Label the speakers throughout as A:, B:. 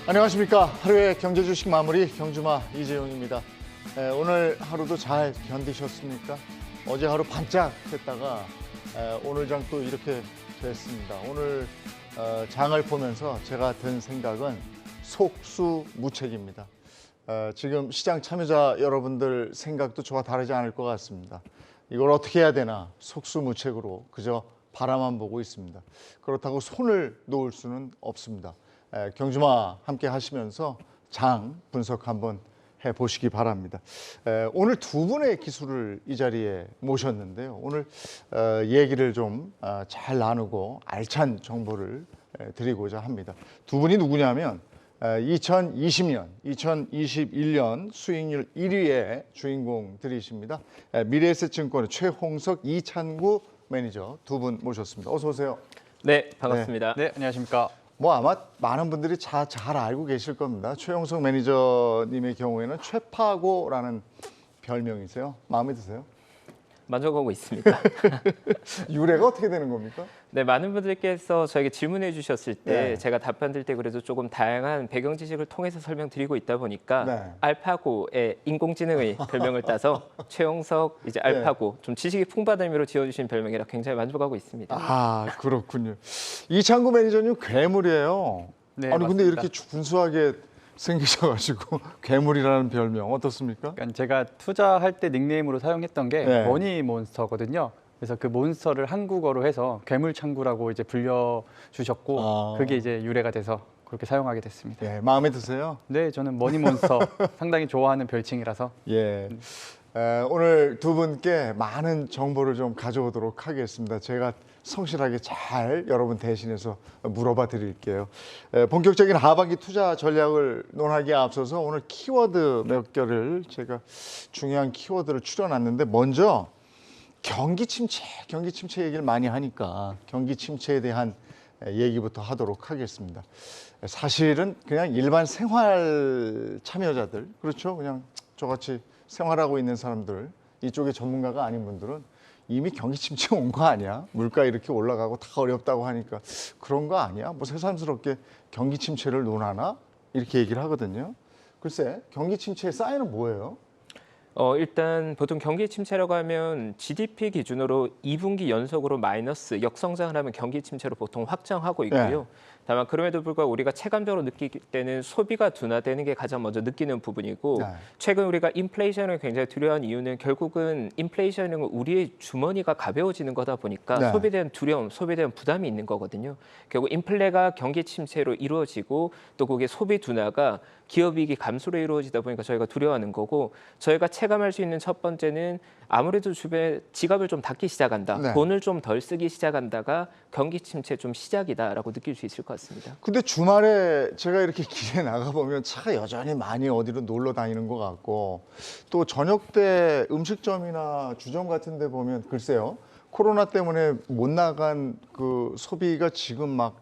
A: 안녕하십니까. 하루의 경제 주식 마무리 경주마 이재용입니다. 오늘 하루도 잘 견디셨습니까? 어제 하루 반짝 했다가 오늘 장 또 이렇게 됐습니다. 오늘 장을 보면서 제가 든 생각은 속수무책입니다. 지금 시장 참여자 여러분들 생각도 저와 다르지 않을 것 같습니다. 이걸 어떻게 해야 되나 속수무책으로 그저 바라만 보고 있습니다. 그렇다고 손을 놓을 수는 없습니다. 경주마 함께 하시면서 장 분석 한번 해보시기 바랍니다. 오늘 두 분의 기술을 이 자리에 모셨는데요. 오늘 얘기를 좀 잘 나누고 알찬 정보를 드리고자 합니다. 두 분이 누구냐면 2020년, 2021년 수익률 1위의 주인공들이십니다. 미래에셋증권의 최홍석, 이찬구 매니저 두 분 모셨습니다. 어서 오세요.
B: 네, 반갑습니다.
C: 네, 안녕하십니까.
A: 뭐 아마 많은 분들이 잘 알고 계실 겁니다. 최홍석 매니저님의 경우에는 최파고라는 별명이세요. 마음에 드세요?
B: 만족하고 있습니다.
A: 유래가 어떻게 되는 겁니까?
B: 네, 많은 분들께서 저에게 질문해 주셨을 때
A: 네.
B: 제가 답변 드릴 때 그래도 조금 다양한 배경 지식을 통해서 설명드리고 있다 보니까
A: 네.
B: 알파고의 인공지능의 별명을 따서 최홍석 이제 알파고 좀 지식이 풍부하다는 의미로 지어주신 별명이라 굉장히 만족하고 있습니다.
A: 아, 그렇군요. 이창구 매니저님 괴물이에요.
C: 네,
A: 아니 근데
C: 맞습니다.
A: 이렇게 준수하게 생기셔가지고 괴물이라는 별명 어떻습니까?
C: 그러니까 제가 투자할 때 닉네임으로 사용했던 게
A: 네.
C: 머니몬스터거든요. 그래서 그 몬스터를 한국어로 해서 괴물창구라고 이제 불려주셨고
A: 아.
C: 그게 이제 유래가 돼서 그렇게 사용하게 됐습니다.
A: 예, 마음에 드세요?
C: 네, 저는 머니몬스터 상당히 좋아하는 별칭이라서
A: 예. 오늘 두 분께 많은 정보를 좀 가져오도록 하겠습니다. 제가 성실하게 잘 여러분 대신해서 물어봐 드릴게요. 본격적인 하반기 투자 전략을 논하기에 앞서서 오늘 키워드 몇 개를 제가 중요한 키워드를 추려놨는데 먼저 경기 침체 얘기를 많이 하니까 경기 침체에 대한 얘기부터 하도록 하겠습니다. 사실은 그냥 일반 생활 참여자들, 그렇죠? 그냥 저같이 생활하고 있는 사람들, 이쪽의 전문가가 아닌 분들은 이미 경기 침체 온 거 아니야? 물가 이렇게 올라가고 다 어렵다고 하니까 그런 거 아니야? 뭐 새삼스럽게 경기 침체를 논하나? 이렇게 얘기를 하거든요. 글쎄, 경기 침체의 사인은 뭐예요?
B: 일단 보통 경기 침체라고 하면 GDP 기준으로 2분기 연속으로 마이너스 역성장을 하면 경기 침체로 보통 확정하고 있고요.
A: 네.
B: 다만 그럼에도 불구하고 우리가 체감적으로 느끼기 때는 소비가 둔화되는 게 가장 먼저 느끼는 부분이고
A: 네.
B: 최근 우리가 인플레이션을 굉장히 두려워한 이유는 결국은 인플레이션은 우리의 주머니가 가벼워지는 거다 보니까
A: 네.
B: 소비에 대한 두려움, 소비에 대한 부담이 있는 거거든요. 결국 인플레가 경기 침체로 이루어지고 또 그게 소비 둔화가 기업이익이 감소로 이루어지다 보니까 저희가 두려워하는 거고 저희가 체감할 수 있는 첫 번째는 아무래도 주변에 지갑을 좀 닫기 시작한다.
A: 네.
B: 돈을 좀 덜 쓰기 시작한다가 경기 침체 좀 시작이다라고 느낄 수 있을 것 같습니다.
A: 근데 주말에 제가 이렇게 길에 나가보면 차가 여전히 많이 어디로 놀러 다니는 것 같고 또 저녁 때 음식점이나 주점 같은 데 보면 글쎄요. 코로나 때문에 못 나간 그 소비가 지금 막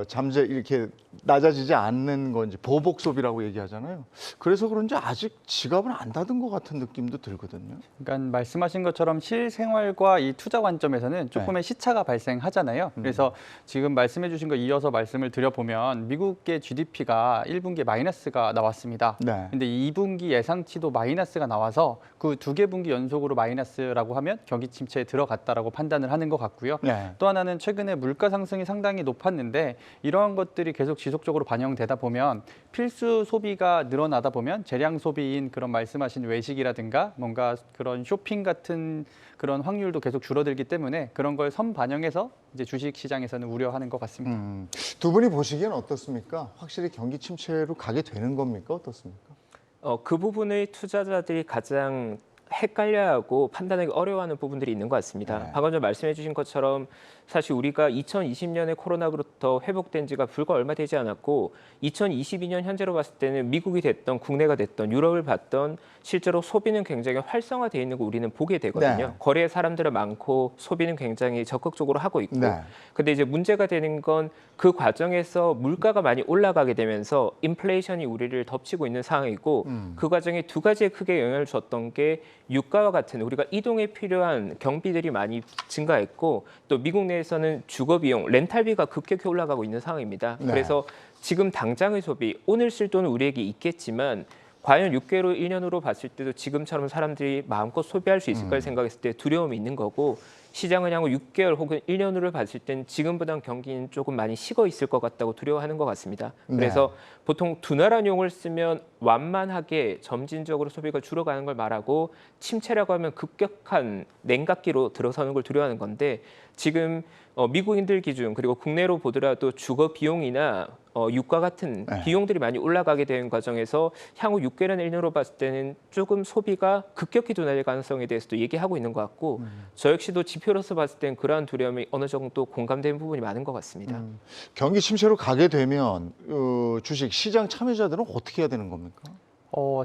A: 잠재 이렇게 낮아지지 않는 건지 보복 소비라고 얘기하잖아요. 그래서 그런지 아직 지갑은 안 닫은 것 같은 느낌도 들거든요.
C: 그러니까 말씀하신 것처럼 실생활과 이 투자 관점에서는 조금의 시차가 발생하잖아요. 그래서 지금 말씀해 주신 거 이어서 말씀을 드려보면 미국의 GDP가 1분기에 마이너스가 나왔습니다.
A: 네.
C: 근데 2분기 예상치도 마이너스가 나와서 그 두 개 분기 연속으로 마이너스라고 하면 경기 침체에 들어갔다라고 판단을 하는 것 같고요.
A: 네.
C: 또 하나는 최근에 물가 상승이 상당히 높았는데 이러한 것들이 계속 지속적으로 반영되다 보면 필수 소비가 늘어나다 보면 재량 소비인 그런 말씀하신 외식이라든가 뭔가 그런 쇼핑 같은 그런 확률도 계속 줄어들기 때문에 그런 걸 선반영해서 이제 주식 시장에서는 우려하는 것 같습니다.
A: 두 분이 보시기엔 어떻습니까? 확실히 경기 침체로 가게 되는 겁니까? 어떻습니까?
B: 그 부분의 투자자들이 가장 헷갈려하고 판단하기 어려워하는 부분들이 있는 것 같습니다.
A: 네.
B: 방금 전 말씀해 주신 것처럼 사실 우리가 2020년에 코로나로부터 회복된 지가 불과 얼마 되지 않았고 2022년 현재로 봤을 때는 미국이 됐던 국내가 됐던 유럽을 봤던 실제로 소비는 굉장히 활성화되어 있는 거 우리는 보게 되거든요.
A: 네.
B: 거리에 사람들은 많고 소비는 굉장히 적극적으로 하고 있고
A: 네.
B: 근데 이제 문제가 되는 건 그 과정에서 물가가 많이 올라가게 되면서 인플레이션이 우리를 덮치고 있는 상황이고 그 과정에 두 가지에 크게 영향을 줬던 게 유가와 같은 우리가 이동에 필요한 경비들이 많이 증가했고 또 미국 내에서는 주거 비용, 렌탈비가 급격히 올라가고 있는 상황입니다.
A: 네.
B: 그래서 지금 당장의 소비, 오늘 쓸 돈은 우리에게 있겠지만 과연 6개월, 1년으로 봤을 때도 지금처럼 사람들이 마음껏 소비할 수 있을까를 생각했을 때 두려움이 있는 거고 시장은 향후 6개월 혹은 1년으로 봤을 땐 지금보다는 경기는 조금 많이 식어 있을 것 같다고 두려워하는 것 같습니다. 그래서 보통 둔화란 용어를 쓰면 완만하게 점진적으로 소비가 줄어가는 걸 말하고 침체라고 하면 급격한 냉각기로 들어서는 걸 두려워하는 건데 지금 미국인들 기준 그리고 국내로 보더라도 주거 비용이나 유가 같은 비용들이 많이 올라가게 되는 과정에서 향후 6개월이나 1년으로 봤을 때는 조금 소비가 급격히 둔화될 가능성에 대해서도 얘기하고 있는 것 같고 저 역시도 지표로서 봤을 땐 그러한 두려움이 어느 정도 공감되는 부분이 많은 것 같습니다.
A: 경기 침체로 가게 되면 주식 시장 참여자들은 어떻게 해야 되는 겁니까?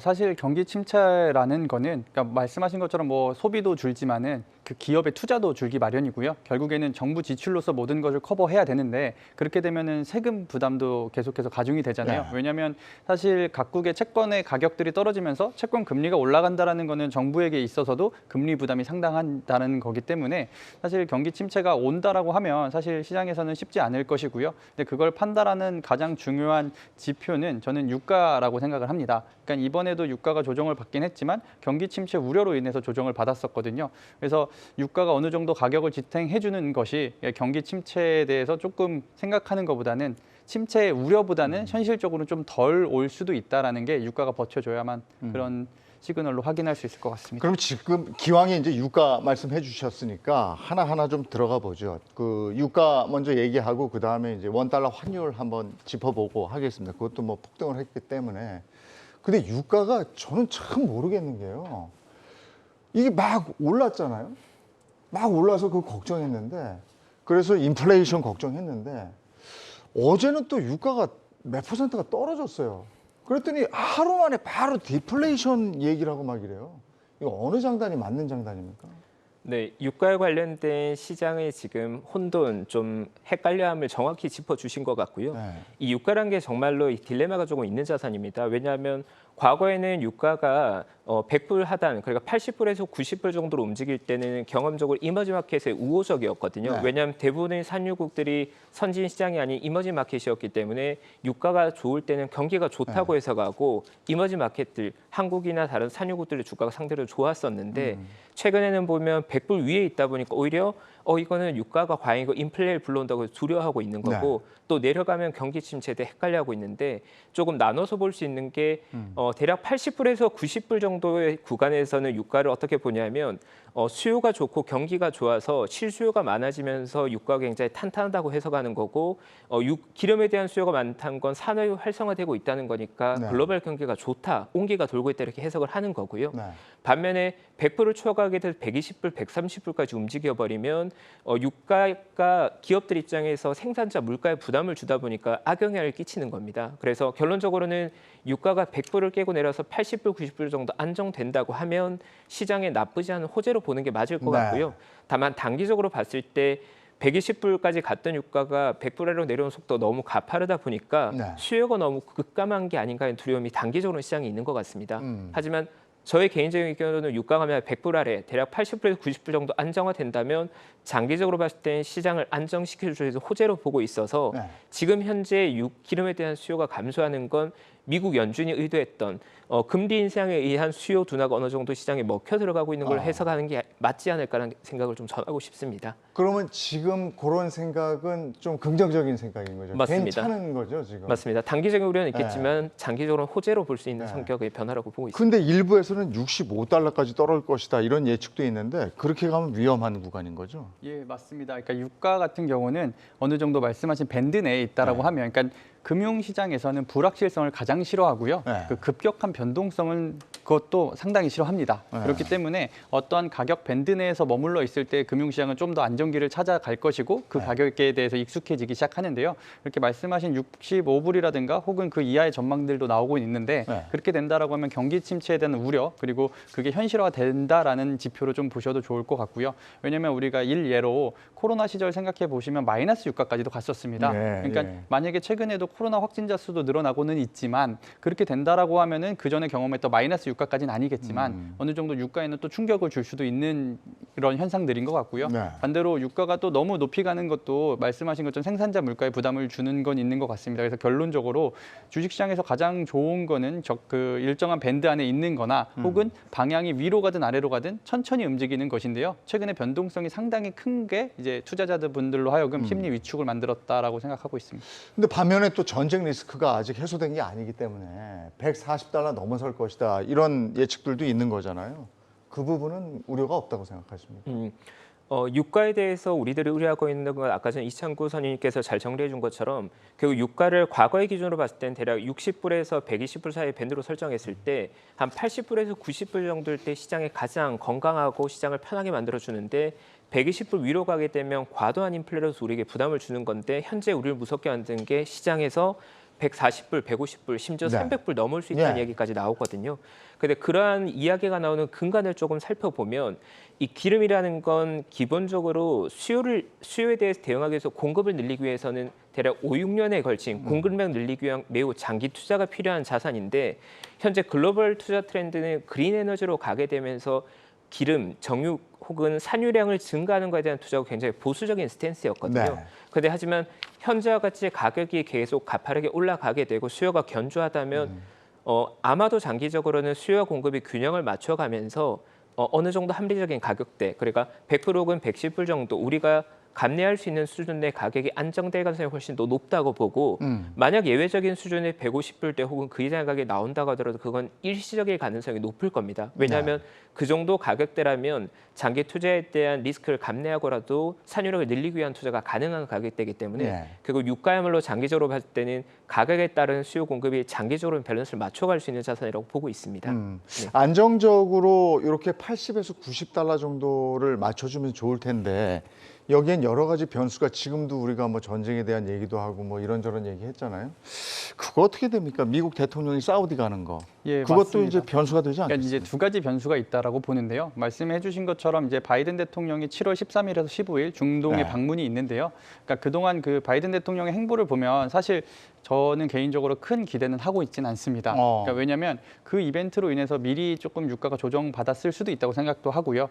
C: 사실 경기 침체라는 거는 그러니까 말씀하신 것처럼 뭐 소비도 줄지만은 그 기업의 투자도 줄기 마련이고요. 결국에는 정부 지출로서 모든 것을 커버해야 되는데 그렇게 되면은 세금 부담도 계속해서 가중이 되잖아요.
A: 네.
C: 왜냐하면 사실 각국의 채권의 가격들이 떨어지면서 채권 금리가 올라간다라는 거는 정부에게 있어서도 금리 부담이 상당한다는 거기 때문에 사실 경기 침체가 온다라고 하면 사실 시장에서는 쉽지 않을 것이고요. 근데 그걸 판단하는 가장 중요한 지표는 저는 유가라고 생각을 합니다. 그러니까 이번에도 유가가 조정을 받긴 했지만 경기 침체 우려로 인해서 조정을 받았었거든요. 그래서 유가가 어느 정도 가격을 지탱해 주는 것이 경기 침체에 대해서 조금 생각하는 것보다는 침체 우려보다는 현실적으로 좀 덜 올 수도 있다라는 게 유가가 버텨줘야만 그런 시그널로 확인할 수 있을 것 같습니다.
A: 그럼 지금 기왕에 이제 유가 말씀해 주셨으니까 하나하나 좀 들어가 보죠. 그 유가 먼저 얘기하고 그다음에 이제 원달러 환율 한번 짚어보고 하겠습니다. 그것도 뭐 폭등을 했기 때문에. 근데 유가가 저는 참 모르겠는 게요. 이게 막 올랐잖아요. 막 올라서 그거 걱정했는데 그래서 인플레이션 걱정했는데 어제는 또 유가가 몇 %가 떨어졌어요. 그랬더니 하루 만에 바로 디플레이션 얘기를 하고 막 이래요. 이거 어느 장단이 맞는 장단입니까?
B: 네, 유가에 관련된 시장의 지금 혼돈, 좀 헷갈려함을 정확히 짚어주신 것 같고요.
A: 네.
B: 이 유가란 게 정말로 이 딜레마가 조금 있는 자산입니다. 왜냐하면 과거에는 유가가 100불 하단, 그러니까 80불에서 90불 정도로 움직일 때는 경험적으로 이머징 마켓의 우호적이었거든요.
A: 네.
B: 왜냐하면 대부분의 산유국들이 선진 시장이 아닌 이머징 마켓이었기 때문에 유가가 좋을 때는 경기가 좋다고 해석하고 이머징 마켓들, 한국이나 다른 산유국들의 주가가 상대로 좋았었는데 최근에는 보면 100불 위에 있다 보니까 오히려 이거는 유가가 과연 이거 인플레를 불러온다고 두려워하고 있는 거고 또 내려가면 경기 침체에 헷갈려하고 있는데 조금 나눠서 볼 수 있는 게 대략 80불에서 90불 정도의 구간에서는 유가를 어떻게 보냐면 수요가 좋고 경기가 좋아서 실수요가 많아지면서 유가가 굉장히 탄탄하다고 해석하는 거고 기름에 대한 수요가 많다는 건 산업이 활성화되고 있다는 거니까
A: 네.
B: 글로벌 경기가 좋다, 온기가 돌고 있다 이렇게 해석을 하는 거고요.
A: 네.
B: 반면에 100불을 초과하게 돼서 120불, 130불까지 움직여버리면 유가가 기업들 입장에서 생산자 물가에 부담을 주다 보니까 악영향을 끼치는 겁니다. 그래서 결론적으로는 유가가 100불을 깨고 내려서 80불, 90불 정도 안정된다고 하면 시장에 나쁘지 않은 호재로 보는 게 맞을 것
A: 네.
B: 같고요. 다만 단기적으로 봤을 때 120불까지 갔던 유가가 100불 아래로 내려오는 속도가 너무 가파르다 보니까
A: 네.
B: 수요가 너무 급감한 게 아닌가 하는 두려움이 단기적으로 시장에 있는 것 같습니다. 하지만 저의 개인적인 의견으로는 유가가 100불 아래 대략 80불에서 90불 정도 안정화된다면 장기적으로 봤을 때 시장을 안정시킬 수 있는 호재로 보고 있어서
A: 네.
B: 지금 현재 기름에 대한 수요가 감소하는 건 미국 연준이 의도했던 금리 인상에 의한 수요 둔화가 어느 정도 시장에 먹혀 들어가고 있는 걸 해석하는 게 맞지 않을까라는 생각을 좀 전하고 싶습니다.
A: 그러면 지금 그런 생각은 좀 긍정적인 생각인 거죠?
B: 맞습니다.
A: 괜찮은 거죠, 지금?
B: 맞습니다. 단기적인 우려는 있겠지만 장기적으로는 호재로 볼 수 있는
A: 네.
B: 성격의 변화라고 보고 있습니다.
A: 근데 일부에서는 65달러까지 떨어질 것이다 이런 예측도 있는데 그렇게 가면 위험한 구간인 거죠?
C: 예, 맞습니다. 그러니까 유가 같은 경우는 어느 정도 말씀하신 밴드 내에 있다라고 하면, 그러니까 금융시장에서는 불확실성을 가장 싫어하고요.
A: 네.
C: 그 급격한 변동성은 그것도 상당히 싫어합니다.
A: 네.
C: 그렇기 때문에 어떠한 가격 밴드 내에서 머물러 있을 때 금융시장은 좀 더 안정기를 찾아갈 것이고 그 가격에 대해서 익숙해지기 시작하는데요. 이렇게 말씀하신 65불이라든가 혹은 그 이하의 전망들도 나오고 있는데 그렇게 된다라고 하면 경기 침체에 대한 우려 그리고 그게 현실화된다라는 지표로 좀 보셔도 좋을 것 같고요. 왜냐하면 우리가 일예로 코로나 시절 생각해 보시면 마이너스 유가까지도 갔었습니다.
A: 네,
C: 그러니까
A: 예.
C: 만약에 최근에도 코로나 확진자 수도 늘어나고는 있지만 그렇게 된다라고 하면은 그 전에 경험했던 마이너스 유가까지는 아니겠지만 어느 정도 유가에는 또 충격을 줄 수도 있는 그런 현상들인 것 같고요.
A: 네.
C: 반대로 유가가 또 너무 높이 가는 것도 말씀하신 것처럼 생산자 물가에 부담을 주는 건 있는 것 같습니다. 그래서 결론적으로 주식시장에서 가장 좋은 거는 그 일정한 밴드 안에 있는 거나 혹은 방향이 위로 가든 아래로 가든 천천히 움직이는 것인데요. 최근에 변동성이 상당히 큰 게 이제 투자자분들로 하여금 심리 위축을 만들었다라고 생각하고 있습니다.
A: 근데 반면에 또 전쟁 리스크가 아직 해소된 게 아니기 때문에 140달러 넘어설 것이다. 이런 예측들도 있는 거잖아요. 그 부분은 우려가 없다고 생각하십니까?
B: 유가에 대해서 우리들이 우려하고 있는 건 아까 전 이창구 선임님께서 잘 정리해 준 것처럼 결국 유가를 과거의 기준으로 봤을 땐 대략 60불에서 120불 사이 밴드로 설정했을 때 한 80불에서 90불 정도일 때 시장이 가장 건강하고 시장을 편하게 만들어 주는데 120불 위로 가게 되면 과도한 인플레로서 우리에게 부담을 주는 건데 현재 우리를 무섭게 만든 게 시장에서 140불, 150불, 심지어
A: 네.
B: 300불 넘을 수 있다는
A: 예.
B: 얘기까지 나오거든요. 근데 그러한 이야기가 나오는 근간을 조금 살펴보면 이 기름이라는 건 기본적으로 수요에 대해서 대응하기 위해서 공급을 늘리기 위해서는 대략 5, 6년에 걸친 공급량 늘리기 위한 매우 장기 투자가 필요한 자산인데 현재 글로벌 투자 트렌드는 그린 에너지로 가게 되면서 기름, 정유 혹은 산유량을 증가하는 것에 대한 투자가 굉장히 보수적인 스탠스였거든요.
A: 네.
B: 그런데 하지만 현재와 같이 가격이 계속 가파르게 올라가게 되고 수요가 견조하다면 아마도 장기적으로는 수요와 공급이 균형을 맞춰가면서 어느 정도 합리적인 가격대, 그러니까 100불 혹은 110불 정도 우리가 감내할 수 있는 수준의 가격이 안정될 가능성이 훨씬 더 높다고 보고 만약 예외적인 수준의 150불대 혹은 그 이상의 가격이 나온다고 하더라도 그건 일시적일 가능성이 높을 겁니다. 왜냐하면 그 정도 가격대라면 장기 투자에 대한 리스크를 감내하고라도 산유력을 늘리기 위한 투자가 가능한 가격대이기 때문에
A: 네.
B: 결국 유가야말로 장기적으로 봤을 때는 가격에 따른 수요 공급이 장기적으로 밸런스를 맞춰갈 수 있는 자산이라고 보고 있습니다. 네.
A: 안정적으로 이렇게 80에서 90달러 정도를 맞춰주면 좋을 텐데 여기엔 여러 가지 변수가 지금도 우리가 뭐 전쟁에 대한 얘기도 하고 뭐 이런저런 얘기 했잖아요. 그거 어떻게 됩니까? 미국 대통령이 사우디 가는 거.
C: 예,
A: 그것도
C: 맞습니다.
A: 이제 변수가 되지
C: 그러니까
A: 않겠습니까?
C: 이제 두 가지 변수가 있다라고 보는데요. 말씀해 주신 것처럼 이제 바이든 대통령이 7월 13일에서 15일 중동에
A: 네.
C: 방문이 있는데요. 그러니까 그동안 그 바이든 대통령의 행보를 보면 사실 저는 개인적으로 큰 기대는 하고 있지는 않습니다. 그러니까 왜냐하면 그 이벤트로 인해서 미리 조금 유가가 조정받았을 수도 있다고 생각도 하고요.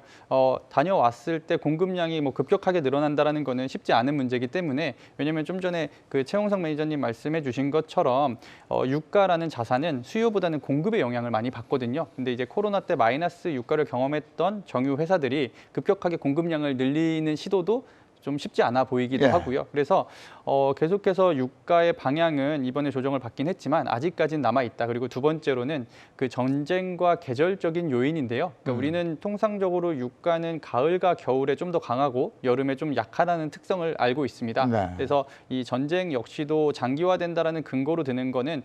C: 다녀왔을 때 공급량이 뭐 급격하게 늘어난다라는 거는 쉽지 않은 문제이기 때문에 왜냐하면 좀 전에 그 최홍석 매니저님 말씀해 주신 것처럼 유가라는 자산은 수요보다는 공급의 영향을 많이 받거든요. 근데 이제 코로나 때 마이너스 유가를 경험했던 정유 회사들이 급격하게 공급량을 늘리는 시도도 좀 쉽지 않아 보이기도
A: 예.
C: 하고요. 그래서 계속해서 유가의 방향은 이번에 조정을 받긴 했지만 아직까지는 남아 있다. 그리고 두 번째로는 그 전쟁과 계절적인 요인인데요. 그러니까 우리는 통상적으로 유가는 가을과 겨울에 좀 더 강하고 여름에 좀 약하다는 특성을 알고 있습니다.
A: 네.
C: 그래서 이 전쟁 역시도 장기화된다라는 근거로 드는 거는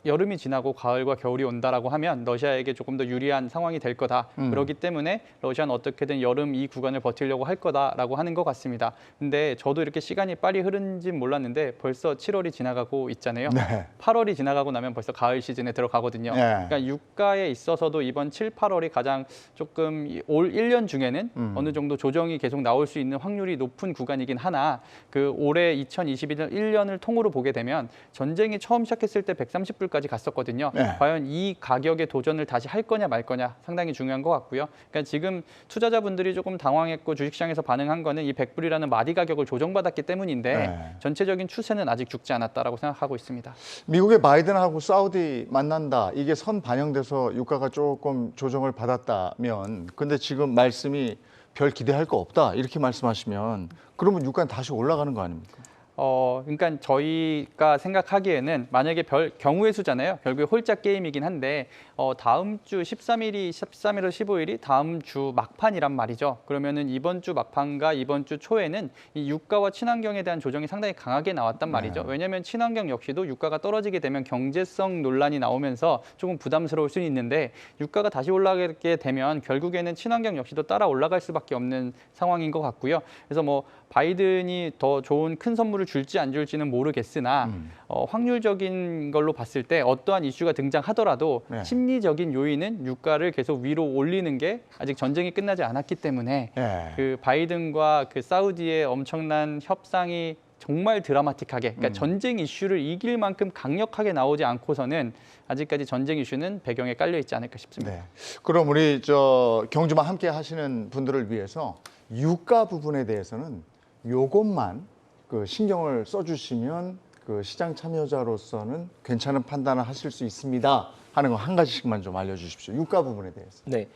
C: 여름이 지나고 가을과 겨울이 온다라고 하면 러시아에게 조금 더 유리한 상황이 될 거다. 그렇기 때문에 러시아는 어떻게든 여름 이 구간을 버티려고 할 거다라고 하는 것 같습니다. 근데 저도 이렇게 시간이 빨리 흐른지 몰랐는데 벌써 7월이 지나가고 있잖아요.
A: 네.
C: 8월이 지나가고 나면 벌써 가을 시즌에 들어가거든요.
A: 네.
C: 그러니까 유가에 있어서도 이번 7, 8월이 가장 조금 올 1년 중에는 어느 정도 조정이 계속 나올 수 있는 확률이 높은 구간이긴 하나 그 올해 2021년 1년을 통으로 보게 되면 전쟁이 처음 시작했을 때 130불까지 갔었거든요.
A: 네.
C: 과연 이 가격의 도전을 다시 할 거냐 말 거냐 상당히 중요한 것 같고요. 그러니까 지금 투자자분들이 조금 당황했고 주식시장에서 반응한 거는 이 100불이라는 마디 가격을 조정받았기 때문인데
A: 네.
C: 전체적인 추세는 아직 죽지 않았다라고 생각하고 있습니다.
A: 미국의 바이든하고 사우디 만난다. 이게 선 반영돼서 유가가 조금 조정을 받았다면 근데 지금 말씀이 별 기대할 거 없다. 이렇게 말씀하시면 그러면 유가는 다시 올라가는 거 아닙니까?
C: 그러니까 저희가 생각하기에는 만약에 경우의 수잖아요. 결국에 홀짝 게임이긴 한데 다음 주 13일에서 15일이 다음 주 막판이란 말이죠. 그러면은 이번 주 막판과 이번 주 초에는 이 유가와 친환경에 대한 조정이 상당히 강하게 나왔단 말이죠. 왜냐하면 친환경 역시도 유가가 떨어지게 되면 경제성 논란이 나오면서 조금 부담스러울 수는 있는데 유가가 다시 올라가게 되면 결국에는 친환경 역시도 따라 올라갈 수밖에 없는 상황인 것 같고요. 그래서 뭐 바이든이 더 좋은 큰 선물을 줄지 안 줄지는 모르겠으나 확률적인 걸로 봤을 때 어떠한 이슈가 등장하더라도
A: 네.
C: 심리적인 요인은 유가를 계속 위로 올리는 게 아직 전쟁이 끝나지 않았기 때문에
A: 네.
C: 그 바이든과 그 사우디의 엄청난 협상이 정말 드라마틱하게, 그러니까 전쟁 이슈를 이길 만큼 강력하게 나오지 않고서는 아직까지 전쟁 이슈는 배경에 깔려 있지 않을까 싶습니다.
A: 네. 그럼 우리 저 경주만 함께 하시는 분들을 위해서 유가 부분에 대해서는 요것만 그 신경을 써주시면 그 시장 참여자로서는 괜찮은 판단을 하실 수 있습니다 하는 거 한 가지씩만 좀 알려주십시오. 유가 부분에 대해서.
B: 네.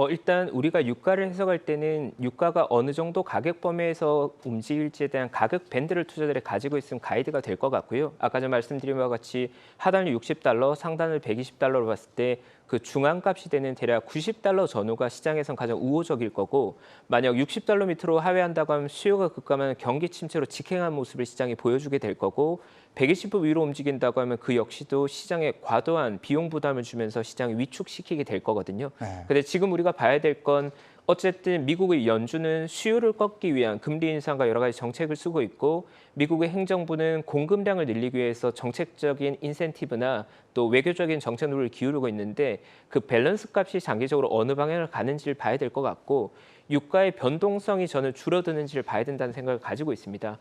B: 일단 우리가 유가를 해석할 때는 유가가 어느 정도 가격 범위에서 움직일지에 대한 가격 밴드를 투자자들이 가지고 있으면 가이드가 될 것 같고요. 아까 전 말씀드린 바와 같이 하단을 60달러, 상단을 120달러로 봤을 때 그 중앙값이 되는 대략 90달러 전후가 시장에선 가장 우호적일 거고, 만약 60달러 밑으로 하회한다고 하면 수요가 급감하는 경기 침체로 직행한 모습을 시장이 보여주게 될 거고, 120부 위로 움직인다고 하면 그 역시도 시장에 과도한 비용 부담을 주면서 시장을 위축시키게 될 거거든요.
A: 네.
B: 근데 지금 우리가 봐야 될 건 어쨌든 미국의 연준은 수요를 꺾기 위한 금리 인상과 여러 가지 정책을 쓰고 있고, 미국의 행정부는 공급량을 늘리기 위해서 정책적인 인센티브나 또 외교적인 정책 노력을 기울이고 있는데, 그 밸런스 값이 장기적으로 어느 방향을 가는지를 봐야 될 것 같고, 유가의 변동성이 저는 줄어드는지를 봐야 된다는 생각을 가지고 있습니다.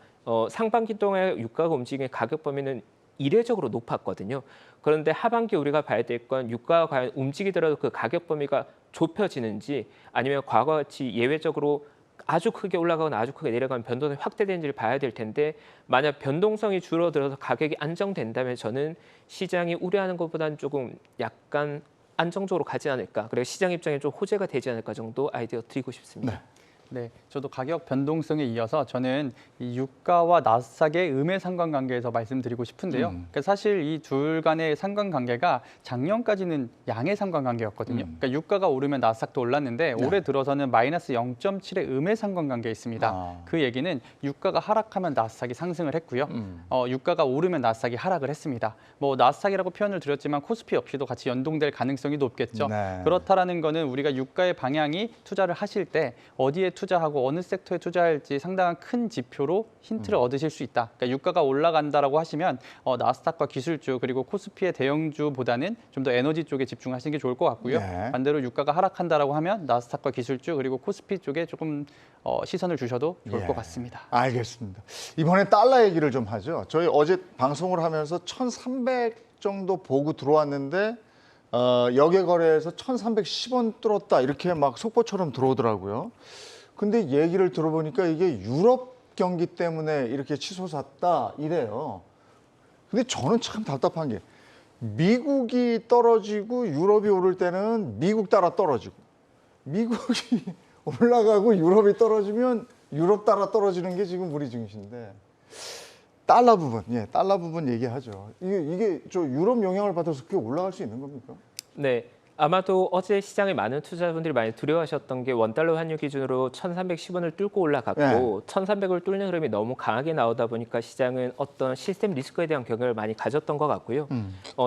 B: 상반기 동안 유가가 움직이는 가격 범위는 이례적으로 높았거든요. 그런데 하반기 우리가 봐야 될 건 유가가 과연 움직이더라도 그 가격 범위가 좁혀지는지, 아니면 과거와 같이 예외적으로 아주 크게 올라가거나 아주 크게 내려가는 변동이 확대되는지를 봐야 될 텐데, 만약 변동성이 줄어들어서 가격이 안정된다면 저는 시장이 우려하는 것보다는 조금 약간 안정적으로 가지 않을까, 그리고 시장 입장에 좀 호재가 되지 않을까 정도 아이디어 드리고 싶습니다.
A: 네.
C: 네, 저도 가격 변동성에 이어서 저는 이 유가와 나스닥의 음의 상관관계에서 말씀드리고 싶은데요. 그러니까 사실 이 둘 간의 상관관계가 작년까지는 양의 상관관계였거든요. 그러니까 유가가 오르면 나스닥도 올랐는데
A: 네.
C: 올해 들어서는 마이너스 0.7의 음의 상관관계에 있습니다.
A: 아.
C: 그 얘기는 유가가 하락하면 나스닥이 상승을 했고요. 유가가 오르면 나스닥이 하락을 했습니다. 뭐 나스닥이라고 표현을 드렸지만 코스피 역시도 같이 연동될 가능성이 높겠죠.
A: 네.
C: 그렇다라는 거는 우리가 유가의 방향이 투자를 하실 때 어디에 투자하고 어느 섹터에 투자할지 상당한 큰 지표로 힌트를 얻으실 수 있다. 그러니까 유가가 올라간다라고 하시면 나스닥과 기술주 그리고 코스피의 대형주보다는 좀 더 에너지 쪽에 집중하시는 게 좋을 것 같고요.
A: 네.
C: 반대로 유가가 하락한다라고 하면 나스닥과 기술주 그리고 코스피 쪽에 조금 시선을 주셔도 좋을
A: 예.
C: 것 같습니다.
A: 알겠습니다. 이번에 달러 얘기를 좀 하죠. 저희 어제 방송을 하면서 1,300 정도 보고 들어왔는데 역외 거래에서 1,310원 뚫었다 이렇게 막 속보처럼 들어오더라고요. 근데 얘기를 들어보니까 이게 유럽 경기 때문에 이렇게 치솟았다 이래요. 근데 저는 참 답답한 게 미국이 떨어지고 유럽이 오를 때는 미국 따라 떨어지고, 미국이 올라가고 유럽이 떨어지면 유럽 따라 떨어지는 게 지금 우리 증시인데, 달러 부분, 예, 달러 부분 얘기하죠. 이게 저 유럽 영향을 받아서 그게 올라갈 수 있는 겁니까?
B: 네, 아마도 어제 시장에 많은 투자자분들이 많이 두려워하셨던 게 원달러 환율 기준으로 1,310원을 뚫고 올라갔고 1,300을 뚫는 흐름이 너무 강하게 나오다 보니까 시장은 어떤 시스템 리스크에 대한 경계를 많이 가졌던 것 같고요.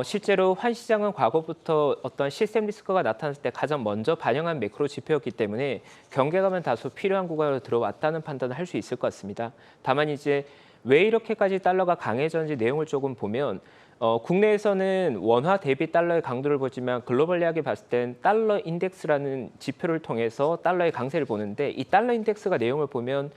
B: 실제로 환 시장은 과거부터 어떤 시스템 리스크가 나타났을 때 가장 먼저 반영한 매크로 지표였기 때문에 경계감은 다소 필요한 구간으로 들어왔다는 판단을 할 수 있을 것 같습니다. 다만 이제 왜 이렇게까지 달러가 강해졌는지 내용을 조금 보면 국내에서는 원화 대비 달러의 강도를 보지만 글로벌리하게 봤을 땐 달러 인덱스라는 지표를 통해서 달러의 강세를 보는데, 이 달러 인덱스가 내용을 보면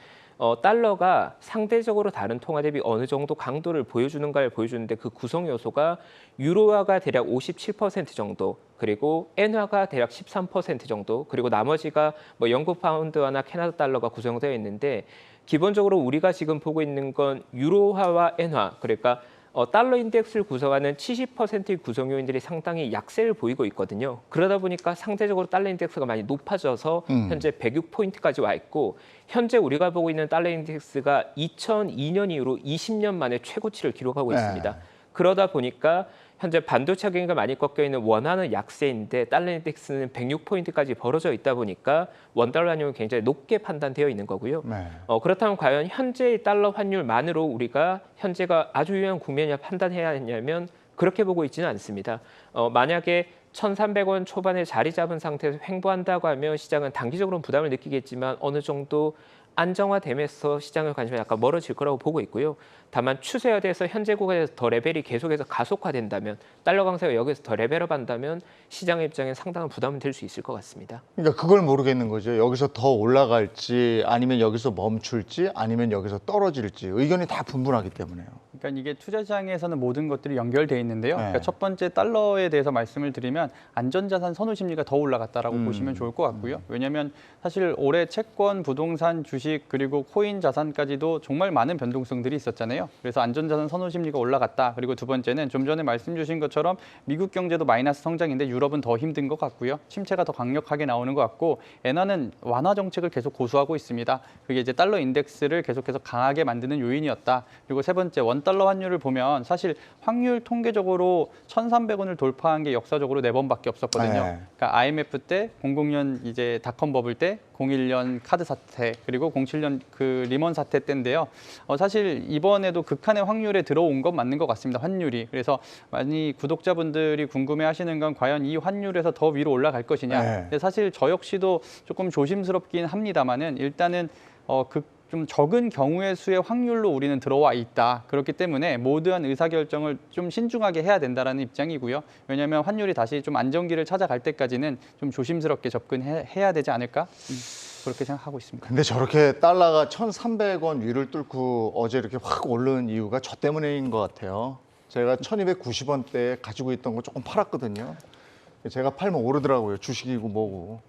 B: 달러가 상대적으로 다른 통화 대비 어느 정도 강도를 보여주는가를 보여주는데, 그 구성 요소가 유로화가 대략 57% 정도, 그리고 엔화가 대략 13% 정도, 그리고 나머지가 뭐 영국 파운드화나 캐나다 달러가 구성되어 있는데, 기본적으로 우리가 지금 보고 있는 건 유로화와 엔화, 그러니까 달러 인덱스를 구성하는 70%의 구성 요인들이 상당히 약세를 보이고 있거든요. 그러다 보니까 상대적으로 달러 인덱스가 많이 높아져서 현재 106포인트까지 와 있고, 현재 우리가 보고 있는 달러 인덱스가 2002년 이후로 20년 만에 최고치를 기록하고 있습니다. 그러다 보니까 현재 반도체 경기가 많이 꺾여 있는 원화는 약세인데 달러 인덱스는 106포인트까지 벌어져 있다 보니까 원달러 환율은 굉장히 높게 판단되어 있는 거고요.
A: 네.
B: 그렇다면 과연 현재의 달러 환율만으로 우리가 현재가 아주 유효한 국면이라 판단해야 하냐면 그렇게 보고 있지는 않습니다. 만약에 1,300원 초반에 자리 잡은 상태에서 횡보한다고 하면 시장은 단기적으로는 부담을 느끼겠지만 어느 정도 안정화되면서 시장의 관심이 약간 멀어질 거라고 보고 있고요. 다만 추세화돼서 현재 구간에서 더 레벨이 계속해서 가속화된다면 달러 강세가 여기서 더 레벨업한다면 시장의 입장에 상당한 부담은 될 수 있을 것 같습니다.
A: 그러니까 그걸 모르겠는 거죠. 여기서 더 올라갈지 아니면 여기서 멈출지 아니면 여기서 떨어질지 의견이 다 분분하기 때문에요.
C: 그러니까 이게 투자 시장에서는 모든 것들이 연결돼 있는데요.
A: 네.
C: 그러니까 첫 번째 달러에 대해서 말씀을 드리면 안전자산 선호 심리가 더 올라갔다라고 보시면 좋을 것 같고요. 왜냐하면 사실 올해 채권, 부동산, 주식 그리고 코인 자산까지도 정말 많은 변동성들이 있었잖아요. 그래서 안전자산 선호 심리가 올라갔다. 그리고 두 번째는 좀 전에 말씀 주신 것처럼 미국 경제도 마이너스 성장인데 유럽은 더 힘든 것 같고요. 침체가 더 강력하게 나오는 것 같고 엔화는 완화 정책을 계속 고수하고 있습니다. 그게 이제 달러 인덱스를 계속해서 강하게 만드는 요인이었다. 그리고 세 번째 원달러 환율을 보면 사실 확률 통계적으로 1,300원을 돌파한 게 역사적으로 4번밖에 없었거든요.
A: 네.
C: 그러니까 IMF 때, 00년 이제 닷컴 버블 때, 01년 카드 사태, 그리고 07년 그 리먼 사태 때인데요. 사실 이번에도 극한의 확률에 들어온 건 맞는 것 같습니다. 환율이. 그래서 많이 구독자분들이 궁금해하시는 건 과연 이 환율에서 더 위로 올라갈 것이냐.
A: 네.
C: 근데 사실 저 역시도 조금 조심스럽긴 합니다만은 일단은 좀 적은 경우의 수의 확률로 우리는 들어와 있다. 그렇기 때문에 모두한 의사결정을 좀 신중하게 해야 된다라는 입장이고요. 왜냐하면 환율이 다시 좀 안정기를 찾아갈 때까지는 좀 조심스럽게 접근해야 되지 않을까? 그렇게 생각하고 있습니다.
A: 근데 저렇게 달러가 1,300원 위를 뚫고 어제 이렇게 확 오른 이유가 저 때문인 것 같아요. 제가 1,290원대에 가지고 있던 거 조금 팔았거든요. 제가 팔면 오르더라고요. 주식이고 뭐고.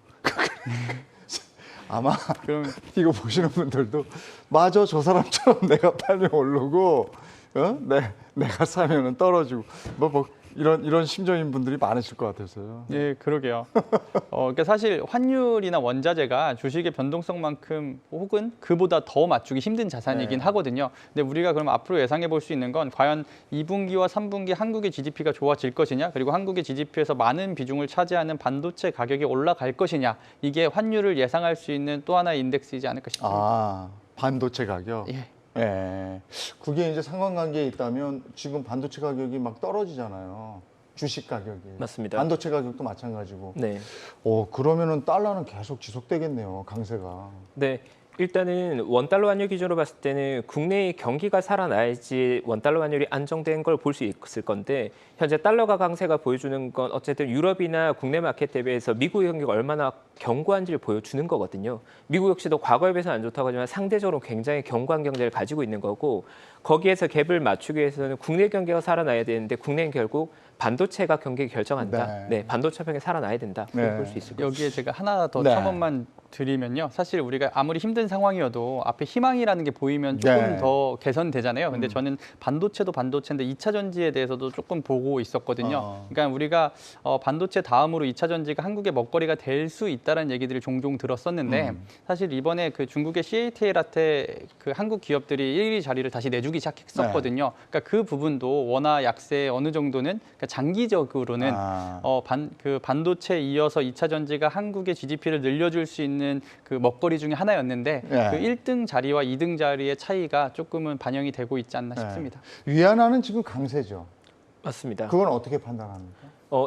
A: 아마
C: 그럼
A: 이거 보시는 분들도 맞아 저 사람처럼 내가 팔면 오르고 내가 사면은 떨어지고 뭐 이런 심정인 분들이 많으실 것 같아서요.
C: 예, 그러게요. 그러니까 사실 환율이나 원자재가 주식의 변동성만큼 혹은 그보다 더 맞추기 힘든 자산이긴
A: 네.
C: 하거든요. 근데 우리가 그럼 앞으로 예상해 볼 수 있는 건 과연 2분기와 3분기 한국의 GDP가 좋아질 것이냐, 그리고 한국의 GDP에서 많은 비중을 차지하는 반도체 가격이 올라갈 것이냐, 이게 환율을 예상할 수 있는 또 하나의 인덱스이지 않을까 싶습니다.
A: 아 반도체 가격.
C: 예.
A: 예. 그게 이제 상관관계에 있다면 지금 반도체 가격이 막 떨어지잖아요. 주식 가격이.
B: 맞습니다.
A: 반도체 가격도 마찬가지고.
B: 네.
A: 그러면은 달러는 계속 지속되겠네요. 강세가.
B: 네. 일단은 원달러 환율 기준으로 봤을 때는 국내의 경기가 살아나야지 원달러 환율이 안정된 걸 볼 수 있을 건데 현재 달러가 강세가 보여주는 건 어쨌든 유럽이나 국내 마켓 대비해서 미국의 경기가 얼마나 견고한지를 보여주는 거거든요. 미국 역시도 과거에 비해서 안 좋다고 하지만 상대적으로 굉장히 견고한 경제를 가지고 있는 거고 거기에서 갭을 맞추기 위해서는 국내 경기가 살아나야 되는데 국내는 결국 반도체가 경기를 결정한다. 네, 반도체 평이 살아나야 된다.
A: 네.
B: 볼 수 있을 것 같습니다.
C: 여기에 제가 하나 더
A: 네.
C: 첨언만 드리면요. 사실 우리가 아무리 힘든 상황이어도 앞에 희망이라는 게 보이면 조금
A: 네.
C: 더 개선되잖아요. 근데 저는 반도체도 반도체인데 2차 전지에 대해서도 조금 보고 있었거든요. 그러니까 우리가 반도체 다음으로 2차 전지가 한국의 먹거리가 될 수 있다는 얘기들을 종종 들었었는데 사실 이번에 그 중국의 CATL한테 그 한국 기업들이 1위 자리를 다시 내주기 시작했었거든요. 그러니까 그 부분도 원화 약세 어느 정도는 그러니까 장기적으로는 그 반도체 이어서 2차 전지가 한국의 GDP를 늘려줄 수 있는 그 먹거리 중에 하나였는데
A: 네.
C: 그 1등 자리와 2등 자리의 차이가 조금은 반영이 되고 있지 않나 싶습니다.
A: 위안화는 지금 강세죠.
B: 맞습니다.
A: 그건 어떻게 판단합니까?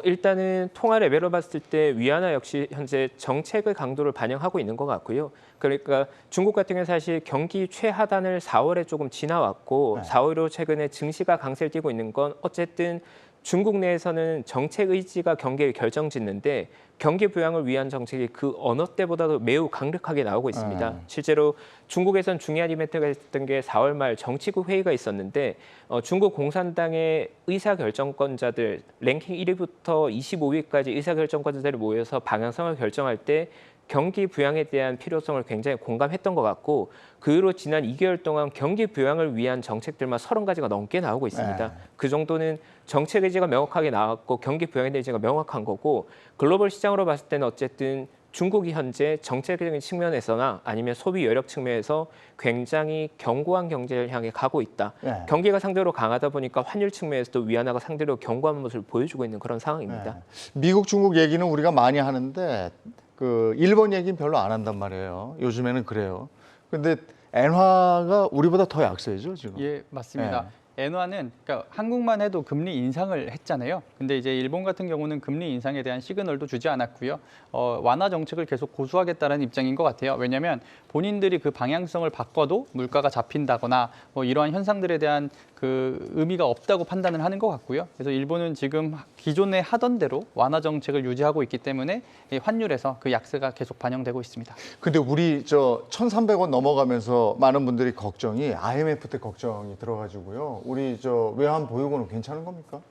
B: 일단은 통화 레벨로 봤을 때 위안화 역시 현재 정책의 강도를 반영하고 있는 것 같고요. 그러니까 중국 같은 경우는 사실 경기 최하단을 4월에 조금 지나왔고 4월로 최근에 증시가 강세를 띠고 있는 건 어쨌든 중국 내에서는 정책 의지가 경기를 결정짓는데 경기 부양을 위한 정책이 그 어느 때보다도 매우 강력하게 나오고 있습니다. 실제로 중국에선 중요한 이벤트가 있었던 게 4월 말 정치국 회의가 있었는데 중국 공산당의 의사결정권자들 랭킹 1위부터 25위까지 의사결정권자들이 모여서 방향성을 결정할 때 경기 부양에 대한 필요성을 굉장히 공감했던 것 같고 그 후로 지난 2개월 동안 경기 부양을 위한 정책들만 30가지가 넘게 나오고 있습니다. 그 정도는 정책 의지가 명확하게 나왔고 경기 부양에 대한 의지가 명확한 거고 글로벌 시장으로 봤을 때는 어쨌든 중국이 현재 정책적인 측면에서나 아니면 소비 여력 측면에서 굉장히 견고한 경제를 향해 가고 있다. 경기가 상대로 강하다 보니까 환율 측면에서도 위안화가 상대로 견고한 모습을 보여주고 있는 그런 상황입니다.
A: 미국, 중국 얘기는 우리가 많이 하는데 그 일본 얘기는 별로 안 한단 말이에요. 요즘에는 그래요. 근데 엔화가 우리보다 더 약세죠 지금.
C: 예, 맞습니다. 엔화는 그러니까 한국만 해도 금리 인상을 했잖아요. 근데 이제 일본 같은 경우는 금리 인상에 대한 시그널도 주지 않았고요. 완화 정책을 계속 고수하겠다는 입장인 것 같아요. 왜냐하면 본인들이 그 방향성을 바꿔도 물가가 잡힌다거나 뭐 이러한 현상들에 대한 그 의미가 없다고 판단을 하는 것 같고요. 그래서 일본은 지금 기존에 하던 대로 완화 정책을 유지하고 있기 때문에 이 환율에서 그 약세가 계속 반영되고 있습니다.
A: 근데 우리 저 1,300원 넘어가면서 많은 분들이 걱정이 IMF 때 걱정이 들어가지고요. 우리 저 외환 보유고는 괜찮은 겁니까?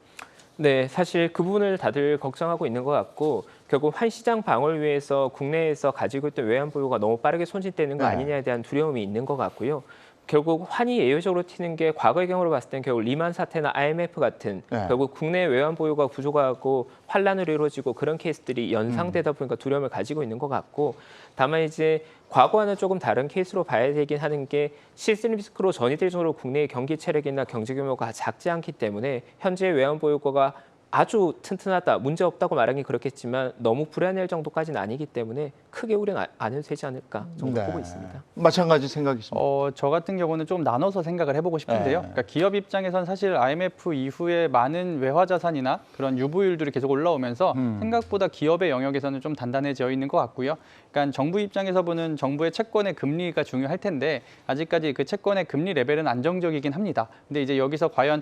B: 네, 사실 그 부분을 다들 걱정하고 있는 것 같고 결국 환시장 방어를 위해서 국내에서 가지고 있던 외환 보유가 너무 빠르게 손실되는 거
A: 네.
B: 아니냐에 대한 두려움이 있는 것 같고요. 결국 환이 예외적으로 튀는 게 과거의 경우로 봤을 땐 결국 리만 사태나 IMF 같은
A: 네.
B: 결국 국내 외환 보유가 부족하고 환란으로 이루어지고 그런 케이스들이 연상되다 보니까 두려움을 가지고 있는 것 같고 다만 이제 과거와는 조금 다른 케이스로 봐야 되긴 하는 게 시스템 리스크로 전이될 정도로 국내의 경기 체력이나 경제 규모가 작지 않기 때문에 현재 외환 보유고가 아주 튼튼하다, 문제 없다고 말하기 그렇겠지만 너무 불안할 정도까지는 아니기 때문에 크게 우려는 안 해도 되지 않을까 정도 보고 있습니다.
A: 마찬가지 생각이십니다.
C: 저 같은 경우는 좀 나눠서 생각을 해보고 싶은데요.
A: 네.
C: 그러니까 기업 입장에선 사실 IMF 이후에 많은 외화 자산이나 그런 유보율들이 계속 올라오면서 생각보다 기업의 영역에서는 좀 단단해져 있는 것 같고요. 그러니까 정부 입장에서 보는 정부의 채권의 금리가 중요할 텐데 아직까지 그 채권의 금리 레벨은 안정적이긴 합니다. 근데 이제 여기서 과연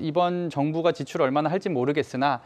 C: 이번 정부가 지출을 얼마나 할지 모르겠으나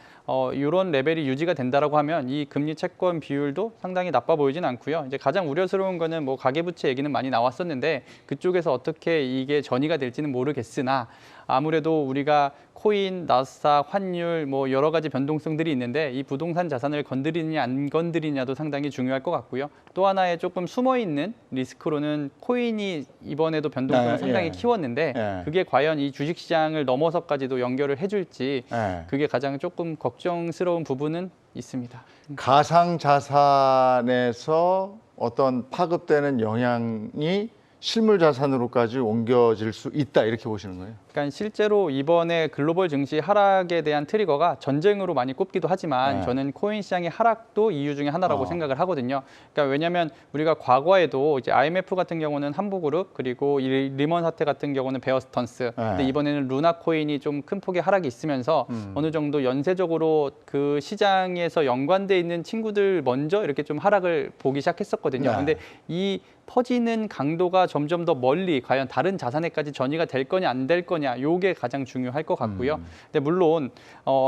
C: 이런 레벨이 유지가 된다라고 하면 이 금리 채권 비율도 상당히 나빠 보이진 않고요. 이제 가장 우려스러운 거는 뭐 가계부채 얘기는 많이 나왔었는데 그쪽에서 어떻게 이게 전이가 될지는 모르겠으나 아무래도 우리가 코인, 나스닥, 환율 뭐 여러 가지 변동성들이 있는데 이 부동산 자산을 건드리느냐 안 건드리냐도 상당히 중요할 것 같고요. 또 하나의 조금 숨어 있는 리스크로는 코인이 이번에도 변동성을 상당히
A: 예.
C: 키웠는데
A: 예.
C: 그게 과연 이 주식시장을 넘어서까지도 연결을 해줄지
A: 네.
C: 그게 가장 조금 걱정스러운 부분은 있습니다.
A: 가상 자산에서 어떤 파급되는 영향이 실물 자산으로까지 옮겨질 수 있다 이렇게 보시는 거예요.
C: 그러니까 실제로 이번에 글로벌 증시 하락에 대한 트리거가 전쟁으로 많이 꼽기도 하지만
A: 네.
C: 저는 코인 시장의 하락도 이유 중에 하나라고 생각을 하거든요. 그러니까 왜냐하면 우리가 과거에도 이제 IMF 같은 경우는 함부그룹 그리고 이 리먼 사태 같은 경우는 베어스턴스. 근데 이번에는 루나 코인이 좀 큰 폭의 하락이 있으면서 어느 정도 연쇄적으로 그 시장에서 연관돼 있는 친구들 먼저 이렇게 좀 하락을 보기 시작했었거든요.
A: 네.
C: 근데 이 퍼지는 강도가 점점 더 멀리 과연 다른 자산에까지 전이가 될 거냐 안 될 거냐 요게 가장 중요할 것 같고요. 근데 물론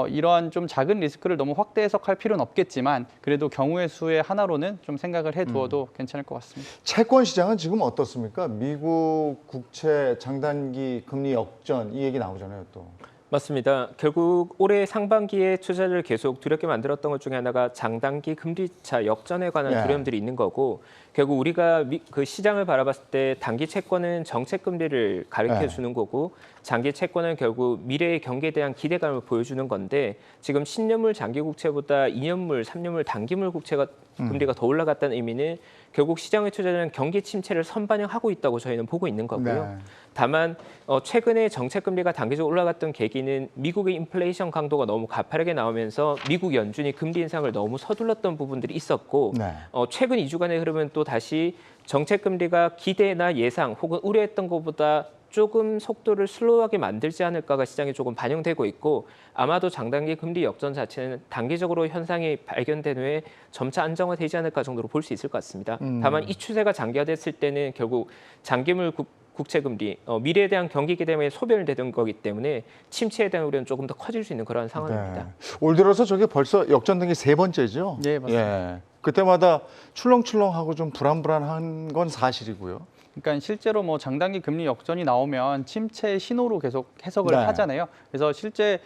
C: 이러한 좀 작은 리스크를 너무 확대 해석할 필요는 없겠지만 그래도 경우의 수의 하나로는 좀 생각을 해두어도 괜찮을 것 같습니다.
A: 채권 시장은 지금 어떻습니까? 미국 국채 장단기 금리 역전 이 얘기 나오잖아요, 또.
B: 맞습니다. 결국 올해 상반기에 투자를 계속 두렵게 만들었던 것 중에 하나가 장단기 금리차 역전에 관한
A: 예.
B: 두려움들이 있는 거고 결국 우리가 그 시장을 바라봤을 때 단기 채권은 정책 금리를 가르쳐 주는 거고 장기 채권은 결국 미래의 경기에 대한 기대감을 보여주는 건데 지금 10년물 장기 국채보다 2년물, 3년물 단기물 국채가 금리가 더 올라갔다는 의미는 결국 시장의 투자자는 경기 침체를 선반영하고 있다고 저희는 보고 있는 거고요.
A: 네.
B: 다만 최근에 정책 금리가 단기적으로 올라갔던 계기는 미국의 인플레이션 강도가 너무 가파르게 나오면서 미국 연준이 금리 인상을 너무 서둘렀던 부분들이 있었고
A: 네.
B: 최근 2주간의 흐름은 또 다시 정책 금리가 기대나 예상 혹은 우려했던 것보다 조금 속도를 슬로우하게 만들지 않을까가 시장에 조금 반영되고 있고 아마도 장단기 금리 역전 자체는 단기적으로 현상이 발견된 후에 점차 안정화되지 않을까 정도로 볼 수 있을 것 같습니다. 다만 이 추세가 장기화됐을 때는 결국 장기물 국채 금리, 미래에 대한 경기 기대감에 소멸되는 거기 때문에 침체에 대한 우려는 조금 더 커질 수 있는 그런 상황입니다.
A: 네. 올 들어서 저게 벌써 역전된 게 세 번째죠?
C: 네, 맞습니다.
A: 예. 그때마다 출렁출렁하고 좀 불안불안한 건 사실이고요.
C: 그러니까 실제로 뭐 장단기 금리 역전이 나오면 침체 신호로 계속 해석을
A: 네.
C: 하잖아요. 그래서 실제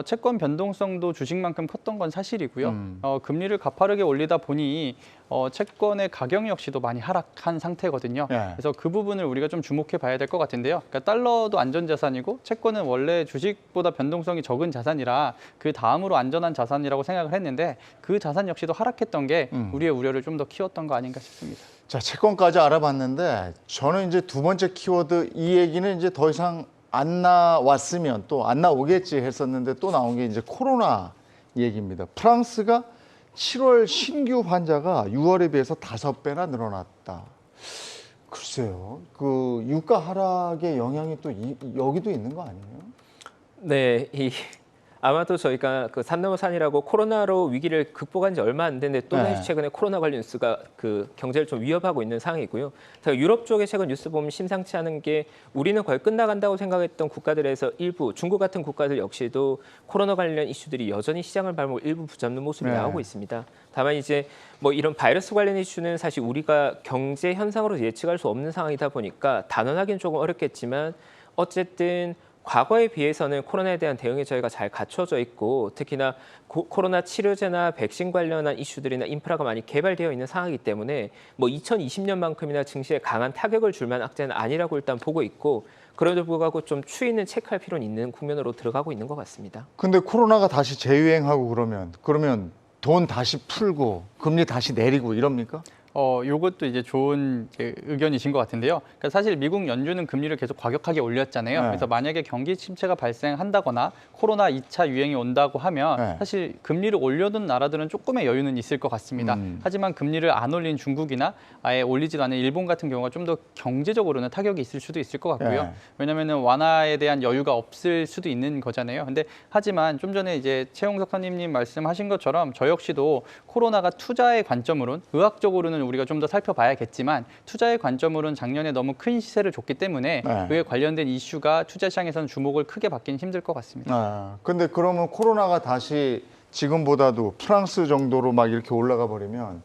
C: 채권 변동성도 주식만큼 컸던 건 사실이고요. 금리를 가파르게 올리다 보니 채권의 가격 역시도 많이 하락한 상태거든요.
A: 네.
C: 그래서 그 부분을 우리가 좀 주목해 봐야 될 것 같은데요. 그러니까 달러도 안전자산이고 채권은 원래 주식보다 변동성이 적은 자산이라 그 다음으로 안전한 자산이라고 생각을 했는데 그 자산 역시도 하락했던 게 우리의 우려를 좀 더 키웠던 거 아닌가 싶습니다.
A: 자, 채권까지 알아봤는데 저는 이제 두 번째 키워드 이 얘기는 이제 더 이상 안 나왔으면 또 안 나오겠지 했었는데 또 나온 게 이제 코로나 얘기입니다. 프랑스가 7월 신규 환자가 6월에 비해서 5배나 늘어났다. 글쎄요. 그 유가 하락의 영향이 또 여기도 있는 거 아니에요?
B: 네, 아마도 저희가 그 산 넘어 산이라고 코로나로 위기를 극복한 지 얼마 안 됐는데 또다시
A: 네.
B: 최근에 코로나 관련 뉴스가 그 경제를 좀 위협하고 있는 상황이고요. 제가 유럽 쪽의 최근 뉴스 보면 심상치 않은 게 우리는 거의 끝나간다고 생각했던 국가들에서 일부 중국 같은 국가들 역시도 코로나 관련 이슈들이 여전히 시장을 발목 일부 붙잡는 모습이
A: 네.
B: 나오고 있습니다. 다만 이제 뭐 이런 바이러스 관련 이슈는 사실 우리가 경제 현상으로 예측할 수 없는 상황이다 보니까 단언하기는 조금 어렵겠지만 어쨌든 과거에 비해서는 코로나에 대한 대응이 저희가 잘 갖춰져 있고 특히나 코로나 치료제나 백신 관련한 이슈들이나 인프라가 많이 개발되어 있는 상황이기 때문에 뭐 2020년만큼이나 증시에 강한 타격을 줄 만한 악재는 아니라고 일단 보고 있고 그럼에도 불구하고 좀 추이는 체크할 필요는 있는 국면으로 들어가고 있는 것 같습니다.
A: 근데 코로나가 다시 재유행하고 그러면 돈 다시 풀고 금리 다시 내리고 이럽니까?
C: 요것도 이제 좋은 의견이신 것 같은데요. 그러니까 사실 미국 연준은 금리를 계속 과격하게 올렸잖아요.
A: 네.
C: 그래서 만약에 경기 침체가 발생한다거나 코로나 2차 유행이 온다고 하면
A: 네.
C: 사실 금리를 올려둔 나라들은 조금의 여유는 있을 것 같습니다. 하지만 금리를 안 올린 중국이나 아예 올리지도 않은 일본 같은 경우가 좀 더 경제적으로는 타격이 있을 수도 있을 것 같고요.
A: 네.
C: 왜냐하면 완화에 대한 여유가 없을 수도 있는 거잖아요. 근데 하지만 좀 전에 이제 최용석 선임님 말씀하신 것처럼 저 역시도 코로나가 투자의 관점으로는 의학적으로는 우리가 좀 더 살펴봐야겠지만 투자의 관점으로는 작년에 너무 큰 시세를 줬기 때문에
A: 네.
C: 그에 관련된 이슈가 투자 시장에서는 주목을 크게 받기는 힘들 것 같습니다.
A: 아, 근데 그러면 코로나가 다시 지금보다도 프랑스 정도로 막 이렇게 올라가 버리면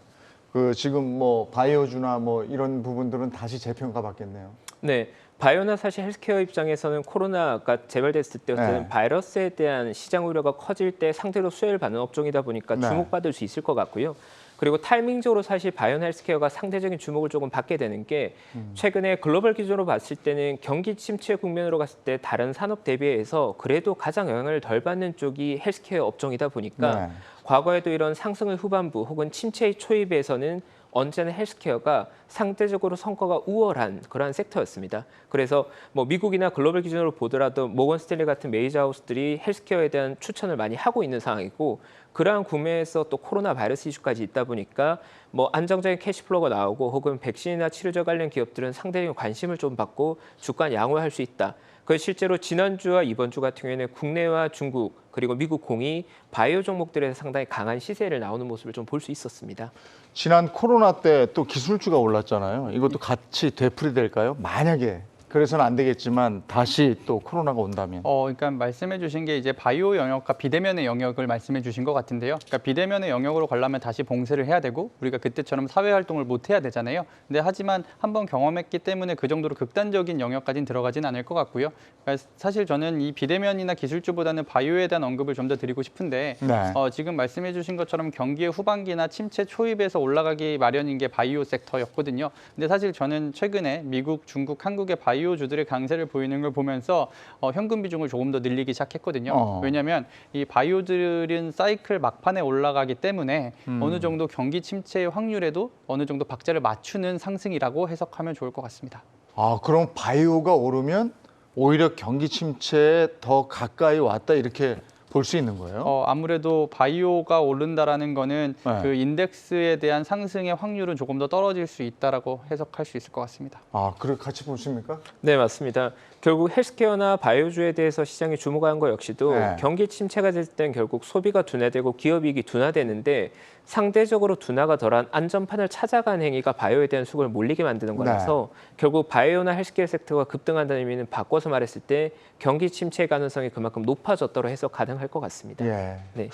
A: 그 지금 뭐 바이오주나 뭐 이런 부분들은 다시 재평가 받겠네요.
B: 네. 바이오나 사실 헬스케어 입장에서는 코로나가 재발됐을 때 어떤
A: 네.
B: 바이러스에 대한 시장 우려가 커질 때 상대로 수혜를 받는 업종이다 보니까
A: 네.
B: 주목받을 수 있을 것 같고요. 그리고 타이밍적으로 사실 바이오나 헬스케어가 상대적인 주목을 조금 받게 되는 게 최근에 글로벌 기준으로 봤을 때는 경기 침체 국면으로 갔을 때 다른 산업 대비해서 그래도 가장 영향을 덜 받는 쪽이 헬스케어 업종이다 보니까
A: 네.
B: 과거에도 이런 상승의 후반부 혹은 침체의 초입에서는 언제나 헬스케어가 상대적으로 성과가 우월한 그러한 섹터였습니다. 그래서 뭐 미국이나 글로벌 기준으로 보더라도 모건 스탠리 같은 메이저 하우스들이 헬스케어에 대한 추천을 많이 하고 있는 상황이고 그러한 국면에서 또 코로나 바이러스 이슈까지 있다 보니까 뭐 안정적인 캐시플로우가 나오고 혹은 백신이나 치료제 관련 기업들은 상대적인 관심을 좀 받고 주가 양호할 수 있다. 그 실제로 지난주와 이번 주 같은 경우에는 국내와 중국 그리고 미국 공이 바이오 종목들에서 상당히 강한 시세를 나오는 모습을 좀 볼 수 있었습니다.
A: 지난 코로나 때 또 기술주가 올랐잖아요. 이것도 같이 되풀이될까요? 만약에 그래서는 안 되겠지만 다시 또 코로나가 온다면.
C: 그러니까 말씀해 주신 게 이제 바이오 영역과 비대면의 영역을 말씀해 주신 것 같은데요. 그러니까 비대면의 영역으로 가려면 다시 봉쇄를 해야 되고 우리가 그때처럼 사회 활동을 못 해야 되잖아요. 근데 하지만 한번 경험했기 때문에 그 정도로 극단적인 영역까지는 들어가진 않을 것 같고요. 그러니까 사실 저는 이 비대면이나 기술주보다는 바이오에 대한 언급을 좀 더 드리고 싶은데
A: 네.
C: 지금 말씀해 주신 것처럼 경기의 후반기나 침체 초입에서 올라가기 마련인 게 바이오 섹터였거든요. 근데 사실 저는 최근에 미국, 중국, 한국의 바이오주들의 강세를 보이는 걸 보면서 현금 비중을 조금 더 늘리기 시작했거든요. 왜냐하면 이 바이오들은 사이클 막판에 올라가기 때문에 어느 정도 경기 침체의 확률에도 어느 정도 박자를 맞추는 상승이라고 해석하면 좋을 것 같습니다.
A: 아, 그럼 바이오가 오르면 오히려 경기 침체에 더 가까이 왔다 이렇게 볼 수 있는 거예요?
C: 아무래도 바이오가 오른다라는 거는
A: 네.
C: 그 인덱스에 대한 상승의 확률은 조금 더 떨어질 수 있다라고 해석할 수 있을 것 같습니다.
A: 아, 그래 같이 보십니까?
B: 네, 맞습니다. 결국 헬스케어나 바이오주에 대해서 시장이 주목한 것 역시도
A: 네.
B: 경기 침체가 될 땐 결국 소비가 둔화되고 기업이익이 둔화되는데 상대적으로 둔화가 덜한 안전판을 찾아가는 행위가 바이오에 대한 수급을 몰리게 만드는 거라서 결국 바이오나 헬스케어 섹터가 급등한다는 의미는 바꿔서 말했을 때 경기 침체 가능성이 그만큼 높아졌다고 해석 가능할 것 같습니다.
A: 예.
B: 네.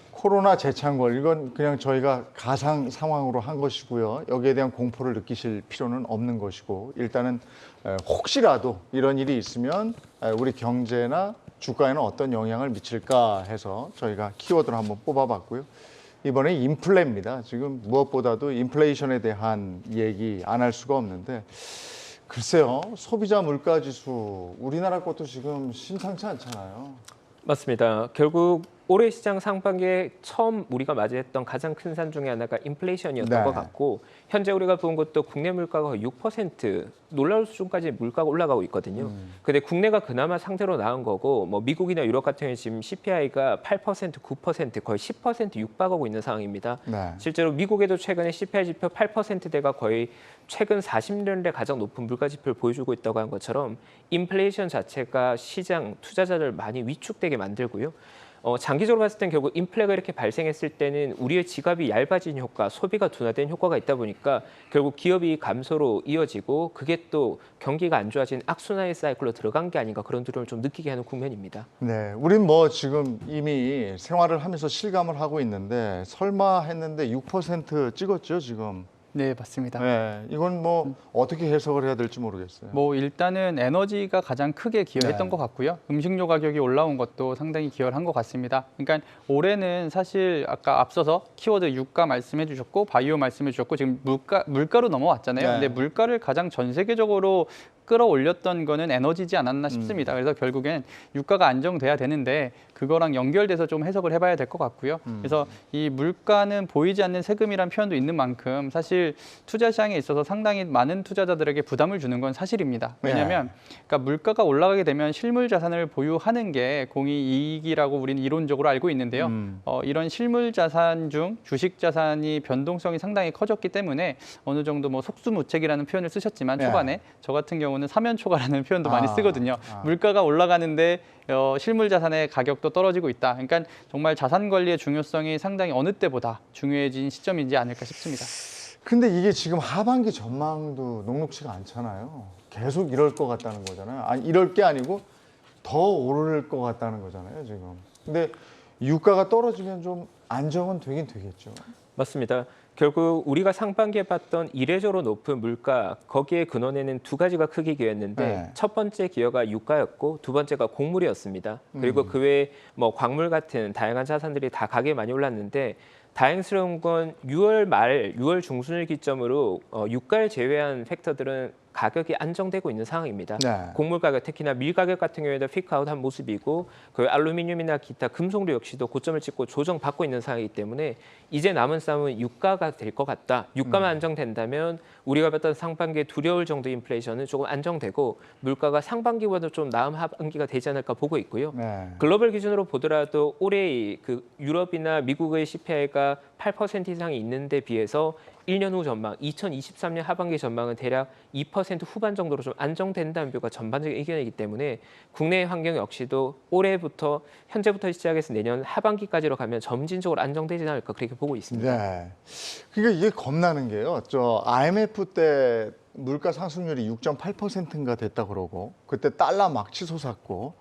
A: 코로나 재창궐 이건 그냥 저희가 가상 상황으로 한 것이고요. 여기에 대한 공포를 느끼실 필요는 없는 것이고 일단은 혹시라도 이런 일이 있으면 우리 경제나 주가에는 어떤 영향을 미칠까 해서 저희가 키워드를 한번 뽑아봤고요. 이번에 인플레입니다. 지금 무엇보다도 인플레이션에 대한 얘기 안 할 수가 없는데 글쎄요. 소비자 물가 지수 우리나라 것도 지금 심상치 않잖아요.
B: 맞습니다. 결국 올해 시장 상반기에 처음 우리가 맞이했던 가장 큰 산 중에 하나가 인플레이션이었던
A: 네.
B: 것 같고 현재 우리가 본 것도 국내 물가가 6% 놀라울 수준까지 물가가 올라가고 있거든요. 근데 국내가 그나마 상대로 나은 거고 뭐 미국이나 유럽 같은 경우에 지금 CPI가 8%, 9% 거의 10% 육박하고 있는 상황입니다.
A: 네.
B: 실제로 미국에도 최근에 CPI 지표 8%대가 거의 최근 40년대 가장 높은 물가 지표를 보여주고 있다고 한 것처럼 인플레이션 자체가 시장 투자자들 많이 위축되게 만들고요. 장기적으로 봤을 땐 결국 인플레가 이렇게 발생했을 때는 우리의 지갑이 얇아진 효과, 소비가 둔화된 효과가 있다 보니까 결국 기업이 감소로 이어지고 그게 또 경기가 안 좋아진 악순환의 사이클로 들어간 게 아닌가 그런 두려움을 좀 느끼게 하는 국면입니다.
A: 네, 우린 뭐 지금 이미 생활을 하면서 실감을 하고 있는데 설마 했는데 6% 찍었죠, 지금.
C: 네, 맞습니다.
A: 네, 이건 뭐 어떻게 해석을 해야 될지 모르겠어요.
C: 뭐 일단은 에너지가 가장 크게 기여했던
A: 네.
C: 것 같고요. 음식료 가격이 올라온 것도 상당히 기여를 한 것 같습니다. 그러니까 올해는 사실 아까 앞서서 키워드 유가 말씀해 주셨고 바이오 말씀해 주셨고 지금 물가로 넘어왔잖아요.
A: 네.
C: 근데 물가를 가장 전 세계적으로 끌어올렸던 거는 에너지지 않았나 싶습니다. 그래서 결국엔 유가가 안정돼야 되는데 그거랑 연결돼서 좀 해석을 해봐야 될 것 같고요. 그래서 이 물가는 보이지 않는 세금이란 표현도 있는 만큼 사실 투자 시장에 있어서 상당히 많은 투자자들에게 부담을 주는 건 사실입니다. 왜냐하면 그러니까 물가가 올라가게 되면 실물 자산을 보유하는 게 공이이익이라고 우리는 이론적으로 알고 있는데요. 이런 실물 자산 중 주식 자산이 변동성이 상당히 커졌기 때문에 어느 정도 뭐 속수무책이라는 표현을 쓰셨지만
A: 네.
C: 초반에 저 같은 경우는 사면초가라는 표현도 많이
A: 아,
C: 쓰거든요.
A: 아.
C: 물가가 올라가는데 실물 자산의 가격도 떨어지고 있다. 그러니까 정말 자산 관리의 중요성이 상당히 어느 때보다 중요해진 시점이지 않을까 싶습니다.
A: 근데 이게 지금 하반기 전망도 녹록치가 않잖아요. 계속 이럴 것 같다는 거잖아요. 아니, 이럴 게 아니고 더 오를 것 같다는 거잖아요, 지금. 근데 유가가 떨어지면 좀 안정은 되긴 되겠죠.
B: 맞습니다. 결국 우리가 상반기에 봤던 이례적으로 높은 물가 거기에 근원에는 두 가지가 크게 기여했는데
A: 네.
B: 첫 번째 기여가 유가였고 두 번째가 곡물이었습니다. 그리고 그 외에 뭐 광물 같은 다양한 자산들이 다 가격이 많이 올랐는데 다행스러운 건 6월 말, 6월 중순을 기점으로 유가를 제외한 팩터들은 가격이 안정되고 있는 상황입니다.
A: 네.
B: 곡물 가격, 특히나 밀 가격 같은 경우에도 피크아웃한 모습이고 그 알루미늄이나 기타 금속류 역시도 고점을 찍고 조정받고 있는 상황이기 때문에 이제 남은 싸움은 유가가 될 것 같다. 유가만 안정된다면 우리가 봤던 상반기에 두려울 정도의 인플레이션은 조금 안정되고 물가가 상반기보다 좀 나은 하반기가 되지 않을까 보고 있고요.
A: 네.
B: 글로벌 기준으로 보더라도 올해 그 유럽이나 미국의 CPI가 8% 이상이 있는데 비해서 1년 후 전망, 2023년 하반기 전망은 대략 2% 후반 정도로 좀 안정된다는 뷰가 전반적인 의견이기 때문에 국내 환경 역시도 올해부터 현재부터 시작해서 내년 하반기까지로 가면 점진적으로 안정되지 않을까 그렇게 보고 있습니다.
A: 네. 그러니까 이게 겁나는 게요. 저 IMF 때 물가 상승률이 6.8%인가 됐다 그러고 그때 달러 막 치솟았고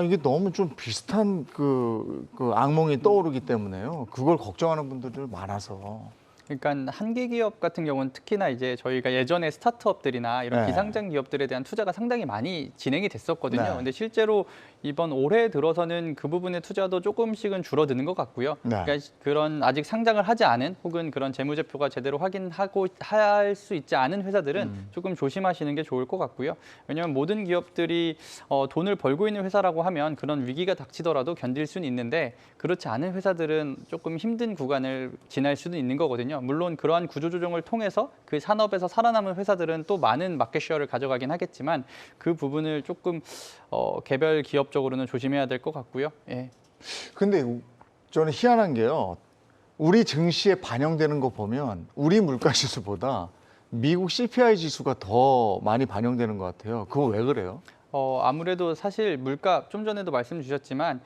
A: 이게 너무 좀 비슷한 그 악몽이 떠오르기 때문에요. 그걸 걱정하는 분들이 많아서.
C: 그러니까 한계 기업 같은 경우는 특히나 이제 저희가 예전에 스타트업들이나 이런
A: 네.
C: 비상장 기업들에 대한 투자가 상당히 많이 진행이 됐었거든요.
A: 네.
C: 근데 실제로 이번 올해 들어서는 그 부분의 투자도 조금씩은 줄어드는 것 같고요.
A: 네.
C: 그러니까 그런 아직 상장을 하지 않은 혹은 그런 재무제표가 제대로 확인하고 할 수 있지 않은 회사들은 조금 조심하시는 게 좋을 것 같고요. 왜냐하면 모든 기업들이 돈을 벌고 있는 회사라고 하면 그런 위기가 닥치더라도 견딜 수는 있는데 그렇지 않은 회사들은 조금 힘든 구간을 지날 수는 있는 거거든요. 물론 그러한 구조조정을 통해서 그 산업에서 살아남은 회사들은 또 많은 마켓쉐어를 가져가긴 하겠지만 그 부분을 조금 개별 기업적으로는 조심해야 될 것 같고요. 예.
A: 근데 저는 희한한 게요. 우리 증시에 반영되는 거 보면 우리 물가 지수보다 미국 CPI 지수가 더 많이 반영되는 것 같아요. 그거 왜 그래요?
C: 아무래도 사실 물가 좀 전에도 말씀 주셨지만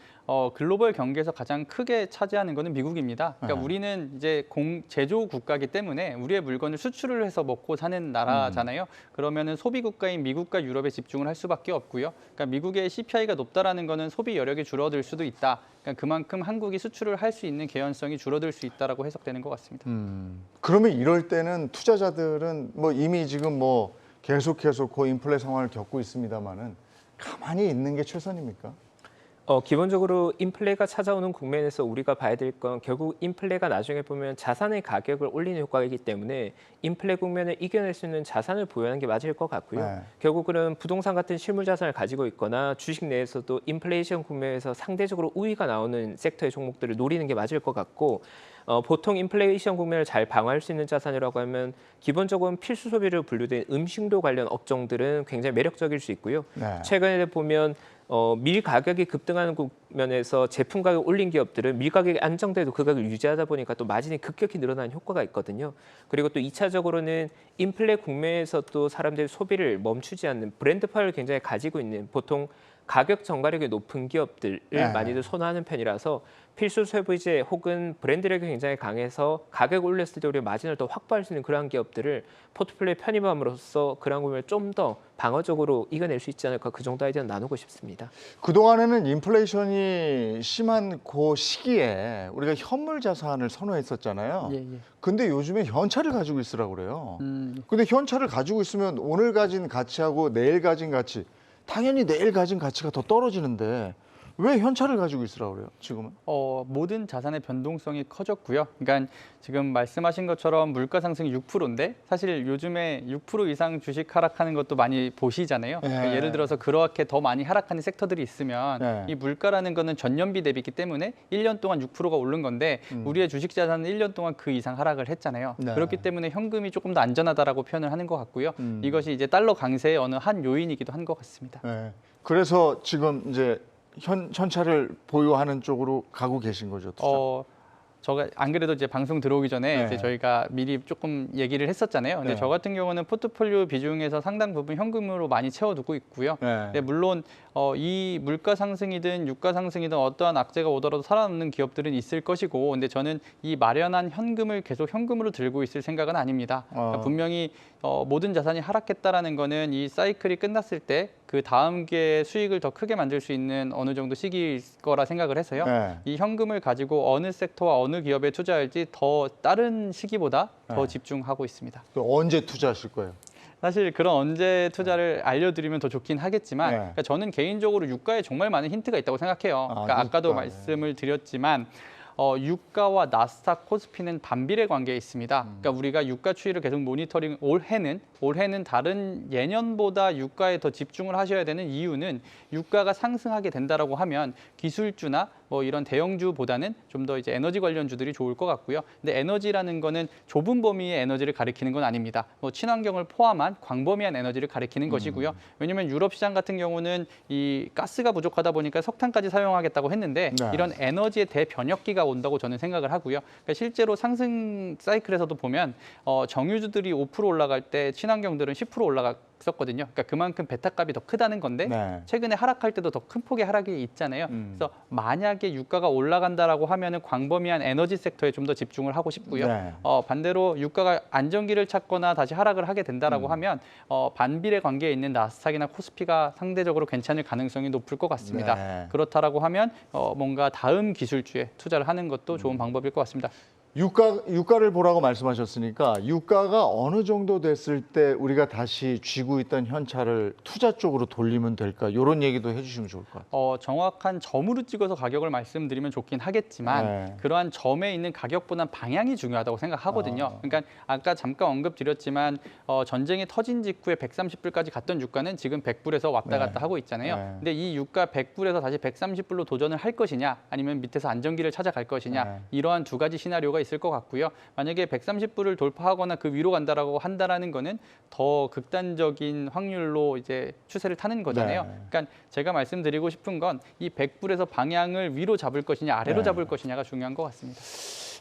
C: 글로벌 경기에서 가장 크게 차지하는 것은 미국입니다. 그러니까
A: 네.
C: 우리는 이제 제조 국가이기 때문에 우리의 물건을 수출을 해서 먹고 사는 나라잖아요. 그러면은 소비 국가인 미국과 유럽에 집중을 할 수밖에 없고요. 그러니까 미국의 CPI가 높다라는 것은 소비 여력이 줄어들 수도 있다. 그러니까 그만큼 한국이 수출을 할 수 있는 개연성이 줄어들 수 있다라고 해석되는 것 같습니다.
A: 그러면 이럴 때는 투자자들은 뭐 이미 지금 뭐 계속해서 고인플레 상황을 겪고 있습니다만은 가만히 있는 게 최선입니까?
B: 기본적으로 인플레가 찾아오는 국면에서 우리가 봐야 될 건 결국 인플레가 나중에 보면 자산의 가격을 올리는 효과이기 때문에 인플레 국면을 이겨낼 수 있는 자산을 보유하는 게 맞을 것 같고요.
A: 네.
B: 결국은 부동산 같은 실물 자산을 가지고 있거나 주식 내에서도 인플레이션 국면에서 상대적으로 우위가 나오는 섹터의 종목들을 노리는 게 맞을 것 같고 보통 인플레이션 국면을 잘 방어할 수 있는 자산이라고 하면 기본적으로 필수 소비로 분류된 음식료 관련 업종들은 굉장히 매력적일 수 있고요.
A: 네.
B: 최근에 보면 밀 가격이 급등하는 국면에서 제품 가격 올린 기업들은 밀 가격이 안정돼도 그 가격을 유지하다 보니까 또 마진이 급격히 늘어나는 효과가 있거든요. 그리고 또 2차적으로는 인플레 국면에서 또 사람들이 소비를 멈추지 않는 브랜드 파워를 굉장히 가지고 있는 보통 가격 전가력이 높은 기업들을
A: 네.
B: 많이들 선호하는 편이라서 필수 소비재 혹은 브랜드력이 굉장히 강해서 가격을 올렸을 때 우리가 마진을 더 확보할 수 있는 그러한 기업들을 포트폴리오에 편입함으로써 그러한 국면을 좀 더 방어적으로 이겨낼 수 있지 않을까 그 정도 아이디어는 나누고 싶습니다.
A: 그동안에는 인플레이션이 심한 그 시기에 우리가 현물 자산을 선호했었잖아요.
C: 예, 예.
A: 근데 요즘에 현찰을 가지고 있으라고 그래요.
C: 음,
A: 근데 현찰을 가지고 있으면 오늘 가진 가치하고 내일 가진 가치, 당연히 내일 가진 가치가 더 떨어지는데 왜 현찰을 가지고 있으라고 그래요, 지금은?
C: 모든 자산의 변동성이 커졌고요. 그러니까 지금 말씀하신 것처럼 물가 상승이 6%인데 사실 요즘에 6% 이상 주식 하락하는 것도 많이 보시잖아요. 그러니까
A: 네.
C: 예를 들어서 그렇게 더 많이 하락하는 섹터들이 있으면
A: 네.
C: 이 물가라는 거는 전년비 대비이기 때문에 1년 동안 6%가 오른 건데 우리의 주식 자산은 1년 동안 그 이상 하락을 했잖아요.
A: 네.
C: 그렇기 때문에 현금이 조금 더 안전하다라고 표현을 하는 것 같고요.
A: 음.
C: 이것이 이제 달러 강세의 어느 한 요인이기도 한 것 같습니다.
A: 네. 그래서 지금 이제 현찰을 보유하는 쪽으로 가고 계신 거죠? 투자?
C: 저가 안 그래도 이제 방송 들어오기 전에
A: 네.
C: 이제 저희가 미리 조금 얘기를 했었잖아요. 근데
A: 네.
C: 저 같은 경우는 포트폴리오 비중에서 상당 부분 현금으로 많이 채워두고 있고요.
A: 네.
C: 근데 물론 이 물가 상승이든 유가 상승이든 어떠한 악재가 오더라도 살아남는 기업들은 있을 것이고, 근데 저는 이 마련한 현금을 계속 현금으로 들고 있을 생각은 아닙니다. 그러니까 분명히 모든 자산이 하락했다라는 거는 이 사이클이 끝났을 때 그 다음 기회에 수익을 더 크게 만들 수 있는 어느 정도 시기일 거라 생각을 해서요.
A: 네.
C: 이 현금을 가지고 어느 섹터와 어느 기업에 투자할지 더 다른 시기보다 더
A: 네.
C: 집중하고 있습니다.
A: 그 언제 투자하실 거예요?
C: 사실 그런 언제 투자를 알려드리면 더 좋긴 하겠지만
A: 네.
C: 그러니까 저는 개인적으로 유가에 정말 많은 힌트가 있다고 생각해요.
A: 아,
C: 그러니까 아까도
A: 유가,
C: 말씀을 드렸지만 유가와 나스닥, 코스피는 반비례 관계에 있습니다. 그러니까 우리가 유가 추이를 계속 모니터링 올해는 다른 예년보다 유가에 더 집중을 하셔야 되는 이유는 유가가 상승하게 된다라고 하면 기술주나 뭐 이런 대형주보다는 좀 더 이제 에너지 관련주들이 좋을 것 같고요. 근데 에너지라는 거는 좁은 범위의 에너지를 가리키는 건 아닙니다. 뭐 친환경을 포함한 광범위한 에너지를 가리키는 것이고요. 왜냐하면 유럽 시장 같은 경우는 이 가스가 부족하다 보니까 석탄까지 사용하겠다고 했는데
A: 네.
C: 이런 에너지의 대변혁기가 온다고 저는 생각을 하고요. 그러니까 실제로 상승 사이클에서도 보면 정유주들이 5% 올라갈 때 친환경들은 10% 올라갔었거든요. 그러니까 그만큼 베타값이 더 크다는 건데
A: 네.
C: 최근에 하락할 때도 더 큰 폭의 하락이 있잖아요. 그래서 만약에 유가가 올라간다라고 하면은 광범위한 에너지 섹터에 좀 더 집중을 하고 싶고요.
A: 네.
C: 반대로 유가가 안정기를 찾거나 다시 하락을 하게 된다라고 하면 반비례 관계에 있는 나스닥이나 코스피가 상대적으로 괜찮을 가능성이 높을 것 같습니다.
A: 네.
C: 그렇다라고 하면 뭔가 다음 기술주에 투자를 하는 것도 좋은 방법일 것 같습니다.
A: 유가를 보라고 말씀하셨으니까 유가가 어느 정도 됐을 때 우리가 다시 쥐고 있던 현찰을 투자 쪽으로 돌리면 될까? 이런 얘기도 해주시면 좋을 것 같아요.
C: 정확한 점으로 찍어서 가격을 말씀드리면 좋긴 하겠지만
A: 네.
C: 그러한 점에 있는 가격보다는 방향이 중요하다고 생각하거든요. 그러니까 아까 잠깐 언급드렸지만 전쟁이 터진 직후에 130불까지 갔던 유가는 지금 100불에서 왔다 갔다
A: 네.
C: 하고 있잖아요.
A: 네.
C: 근데 이 유가 100불에서 다시 130불로 도전을 할 것이냐 아니면 밑에서 안정기를 찾아갈 것이냐
A: 네.
C: 이러한 두 가지 시나리오가 있을 것 같고요. 만약에 130불을 돌파하거나 그 위로 간다라고 한다라는 거는 더 극단적인 확률로 이제 추세를 타는 거잖아요.
A: 네.
C: 그러니까 제가 말씀드리고 싶은 건 이 100불에서 방향을 위로 잡을 것이냐 아래로
A: 네.
C: 잡을 것이냐가 중요한 것 같습니다.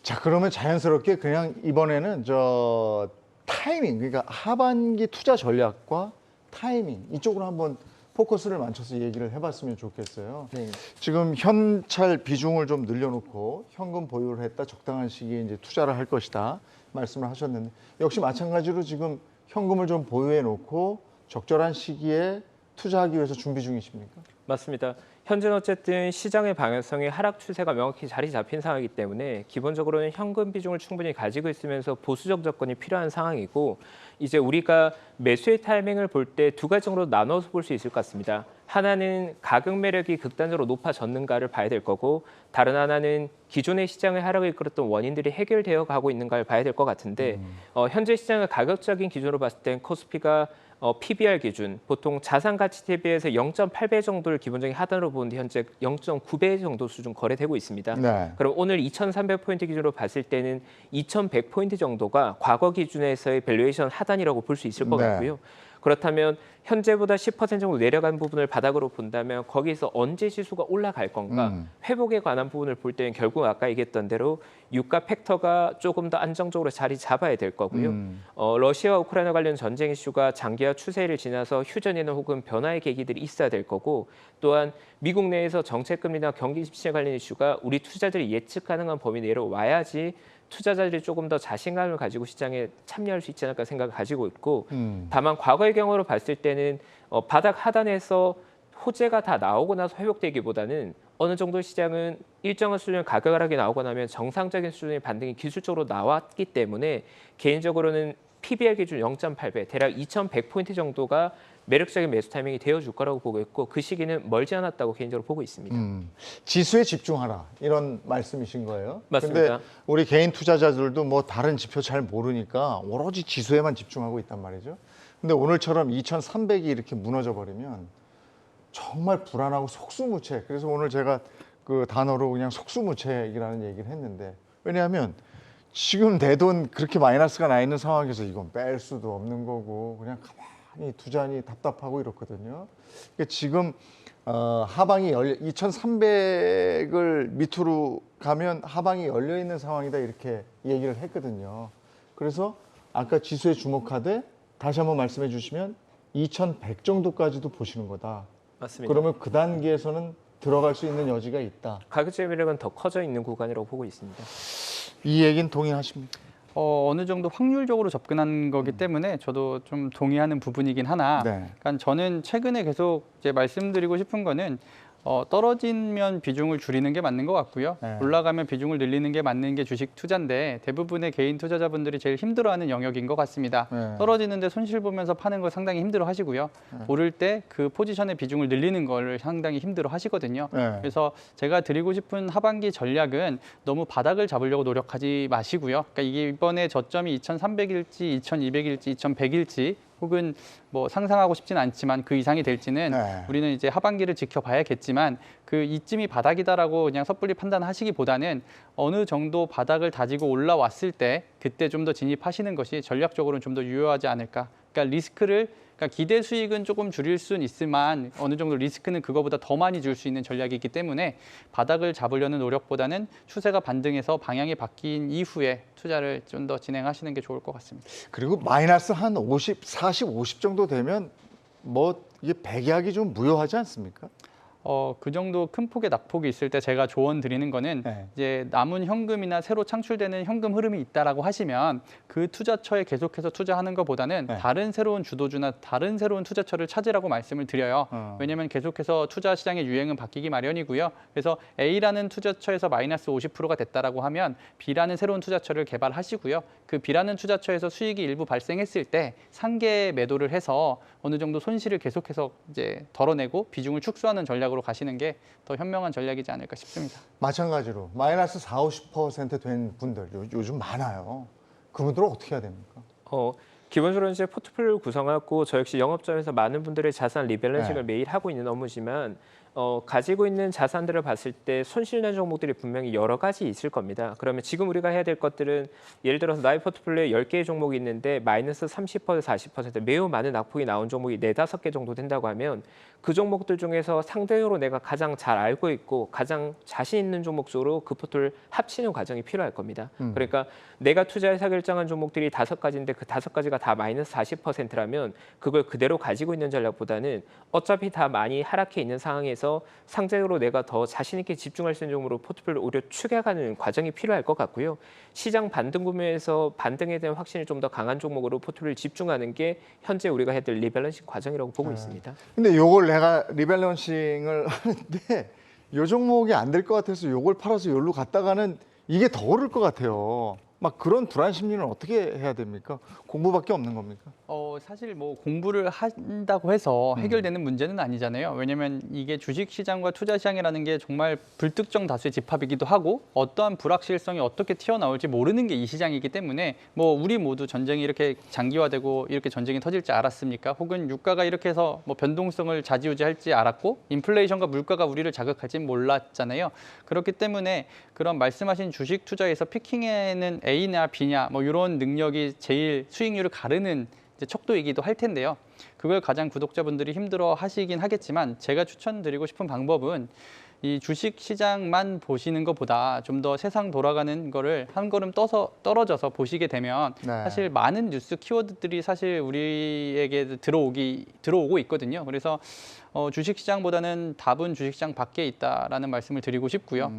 A: 자, 그러면 자연스럽게 그냥 이번에는 저 타이밍, 그러니까 하반기 투자 전략과 타이밍 이쪽으로 한번 포커스를 맞춰서 얘기를 해봤으면 좋겠어요.
B: 네.
A: 지금 현찰 비중을 좀 늘려놓고 현금 보유를 했다 적당한 시기에 이제 투자를 할 것이다 말씀을 하셨는데 역시 마찬가지로 지금 현금을 좀 보유해 놓고 적절한 시기에 투자하기 위해서 준비 중이십니까?
B: 맞습니다. 현재는 어쨌든 시장의 방향성이 하락 추세가 명확히 자리 잡힌 상황이기 때문에 기본적으로는 현금 비중을 충분히 가지고 있으면서 보수적 접근이 필요한 상황이고 이제 우리가 매수의 타이밍을 볼 때 두 가지 정도로 나눠서 볼 수 있을 것 같습니다. 하나는 가격 매력이 극단적으로 높아졌는가를 봐야 될 거고 다른 하나는 기존의 시장의 하락을 이끌었던 원인들이 해결되어 가고 있는가를 봐야 될 것 같은데 현재 시장의 가격적인 기준으로 봤을 땐 코스피가 PBR 기준 보통 자산 가치 대비해서 0.8배 정도를 기본적인 하단으로 보는데 현재 0.9배 정도 수준 거래되고 있습니다.
A: 네.
B: 그럼 오늘 2,300포인트 기준으로 봤을 때는 2,100포인트 정도가 과거 기준에서의 밸류에이션 하단이라고 볼 수 있을 것
A: 네.
B: 같고요. 그렇다면 현재보다 10% 정도 내려간 부분을 바닥으로 본다면 거기서 언제 지수가 올라갈 건가 회복에 관한 부분을 볼 때는 결국 아까 얘기했던 대로 유가 팩터가 조금 더 안정적으로 자리 잡아야 될 거고요. 러시아와 우크라이나 관련 전쟁 이슈가 장기화 추세를 지나서 휴전이나 혹은 변화의 계기들이 있어야 될 거고 또한 미국 내에서 정책금리나 경기 침체 관련 이슈가 우리 투자들이 예측 가능한 범위 내로 와야지 투자자들이 조금 더 자신감을 가지고 시장에 참여할 수 있지 않을까 생각을 가지고 있고 다만 과거의 경우로 봤을 때는 바닥 하단에서 호재가 다 나오고 나서 회복되기보다는 어느 정도 시장은 일정한 수준의 가격 하락이 나오고 나면 정상적인 수준의 반등이 기술적으로 나왔기 때문에 개인적으로는 PBR 기준 0.8배, 대략 2,100포인트 정도가 매력적인 매수 타이밍이 되어줄 거라고 보고 있고 그 시기는 멀지 않았다고 개인적으로 보고 있습니다.
A: 지수에 집중하라 이런 말씀이신 거예요?
B: 맞습니다.
A: 근데 우리 개인 투자자들도 뭐 다른 지표 잘 모르니까 오로지 지수에만 집중하고 있단 말이죠. 근데 오늘처럼 2,300이 이렇게 무너져 버리면 정말 불안하고 속수무책. 그래서 오늘 제가 그 단어로 그냥 속수무책이라는 얘기를 했는데 왜냐하면 지금 내 돈 그렇게 마이너스가 나 있는 상황에서 이건 뺄 수도 없는 거고 그냥 가만히 두자니 답답하고 이렇거든요. 그러니까 지금 하방이 2,300을 밑으로 가면 하방이 열려 있는 상황이다 이렇게 얘기를 했거든요. 그래서 아까 지수에 주목하되 다시 한번 말씀해 주시면 2,100 정도까지도 보시는 거다.
B: 맞습니다.
A: 그러면 그 단계에서는 들어갈 수 있는 여지가 있다.
B: 가격적 매력은 더 커져 있는 구간이라고 보고 있습니다.
A: 이 얘기는 동의하십니까?
C: 어느 정도 확률적으로 접근한 거기 때문에 저도 좀 동의하는 부분이긴 하나,
A: 네.
C: 그러니까 저는 최근에 계속 이제 말씀드리고 싶은 거는 떨어지면 비중을 줄이는 게 맞는 것 같고요.
A: 네.
C: 올라가면 비중을 늘리는 게 맞는 게 주식 투자인데 대부분의 개인 투자자분들이 제일 힘들어하는 영역인 것 같습니다.
A: 네.
C: 떨어지는데 손실 보면서 파는 걸 상당히 힘들어하시고요. 오를 때 그 포지션의 비중을 늘리는 걸 상당히 힘들어하시거든요.
A: 네.
C: 그래서 제가 드리고 싶은 하반기 전략은 너무 바닥을 잡으려고 노력하지 마시고요. 그러니까 이게 이번에 저점이 2,300일지, 2,200일지, 2,100일지 혹은 뭐 상상하고 싶지는 않지만 그 이상이 될지는
A: 네.
C: 우리는 이제 하반기를 지켜봐야겠지만 그 이쯤이 바닥이다라고 그냥 섣불리 판단하시기보다는 어느 정도 바닥을 다지고 올라왔을 때 그때 좀 더 진입하시는 것이 전략적으로는 좀 더 유효하지 않을까. 그러니까 그러니까 기대 수익은 조금 줄일 수는 있지만 어느 정도 리스크는 그거보다 더 많이 줄 수 있는 전략이기 때문에 바닥을 잡으려는 노력보다는 추세가 반등해서 방향이 바뀐 이후에 투자를 좀 더 진행하시는 게 좋을 것 같습니다.
A: 그리고 마이너스 한 50, 40, 50 정도 되면 뭐 이게 배기하기 좀 무효하지 않습니까?
C: 그 정도 큰 폭의 낙폭이 있을 때 제가 조언 드리는 거는
A: 네.
C: 이제 남은 현금이나 새로 창출되는 현금 흐름이 있다라고 하시면 그 투자처에 계속해서 투자하는 것보다는
A: 네.
C: 다른 새로운 주도주나 다른 새로운 투자처를 찾으라고 말씀을 드려요. 왜냐하면 계속해서 투자 시장의 유행은 바뀌기 마련이고요. 그래서 A라는 투자처에서 마이너스 50%가 됐다라고 하면 B라는 새로운 투자처를 개발하시고요. 그 B라는 투자처에서 수익이 일부 발생했을 때 상계 매도를 해서 어느 정도 손실을 계속해서 이제 덜어내고 비중을 축소하는 전략으로 가시는 게 더 현명한 전략이지 않을까 싶습니다.
A: 마찬가지로 마이너스 4, 50%된 분들 요즘 많아요. 그분들은 어떻게 해야 됩니까?
B: 기본적으로 이제 포트폴리오를 구성하고 저 역시 영업점에서 많은 분들의 자산 리밸런싱을
A: 네.
B: 매일 하고 있는 업무지만 가지고 있는 자산들을 봤을 때 손실난 종목들이 분명히 여러 가지 있을 겁니다. 그러면 지금 우리가 해야 될 것들은 예를 들어서 나의 포트폴리오에 10개의 종목이 있는데 마이너스 30%, 40% 매우 많은 낙폭이 나온 종목이 4, 5개 정도 된다고 하면 그 종목들 중에서 상대적으로 내가 가장 잘 알고 있고 가장 자신 있는 종목 쪽으로 그 포트를 합치는 과정이 필요할 겁니다. 그러니까 내가 투자에 사결정한 종목들이 5가지인데 그 5가지가 다 마이너스 40%라면 그걸 그대로 가지고 있는 전략보다는 어차피 다 많이 하락해 있는 상황에서 상대적으로 내가 더 자신 있게 집중할 수 있는 종목으로 포트폴리오를 오히려 추격하는 과정이 필요할 것 같고요. 시장 반등 구매에서 반등에 대한 확신이 좀 더 강한 종목으로 포트폴리오를 집중하는 게 현재 우리가 해야 될 리밸런싱 과정이라고 보고 있습니다.
A: 근데 요걸 내가 리밸런싱을 하는데 요 종목이 안 될 것 같아서 요걸 팔아서 요로 갔다가는 이게 더 오를 것 같아요. 막 그런 불안 심리는 어떻게 해야 됩니까? 공부밖에 없는 겁니까?
C: 사실 뭐 공부를 한다고 해서 해결되는 문제는 아니잖아요. 왜냐하면 이게 주식시장과 투자시장이라는 게 정말 불특정 다수의 집합이기도 하고 어떠한 불확실성이 어떻게 튀어나올지 모르는 게 이 시장이기 때문에 뭐 우리 모두 전쟁이 이렇게 장기화되고 이렇게 전쟁이 터질 줄 알았습니까? 혹은 유가가 이렇게 해서 뭐 변동성을 좌지우지할지 알았고 인플레이션과 물가가 우리를 자극할지는 몰랐잖아요. 그렇기 때문에 그런 말씀하신 주식 투자에서 피킹에는 A냐 B냐 뭐 이런 능력이 제일 수익률을 가르는 이제 척도이기도 할 텐데요. 그걸 가장 구독자분들이 힘들어 하시긴 하겠지만 제가 추천드리고 싶은 방법은 이 주식 시장만 보시는 것보다 좀 더 세상 돌아가는 거를 한 걸음 떨어져서 보시게 되면
A: 네.
C: 사실 많은 뉴스 키워드들이 사실 우리에게 들어오고 있거든요. 그래서 주식 시장보다는 답은 주식 시장 밖에 있다라는 말씀을 드리고 싶고요.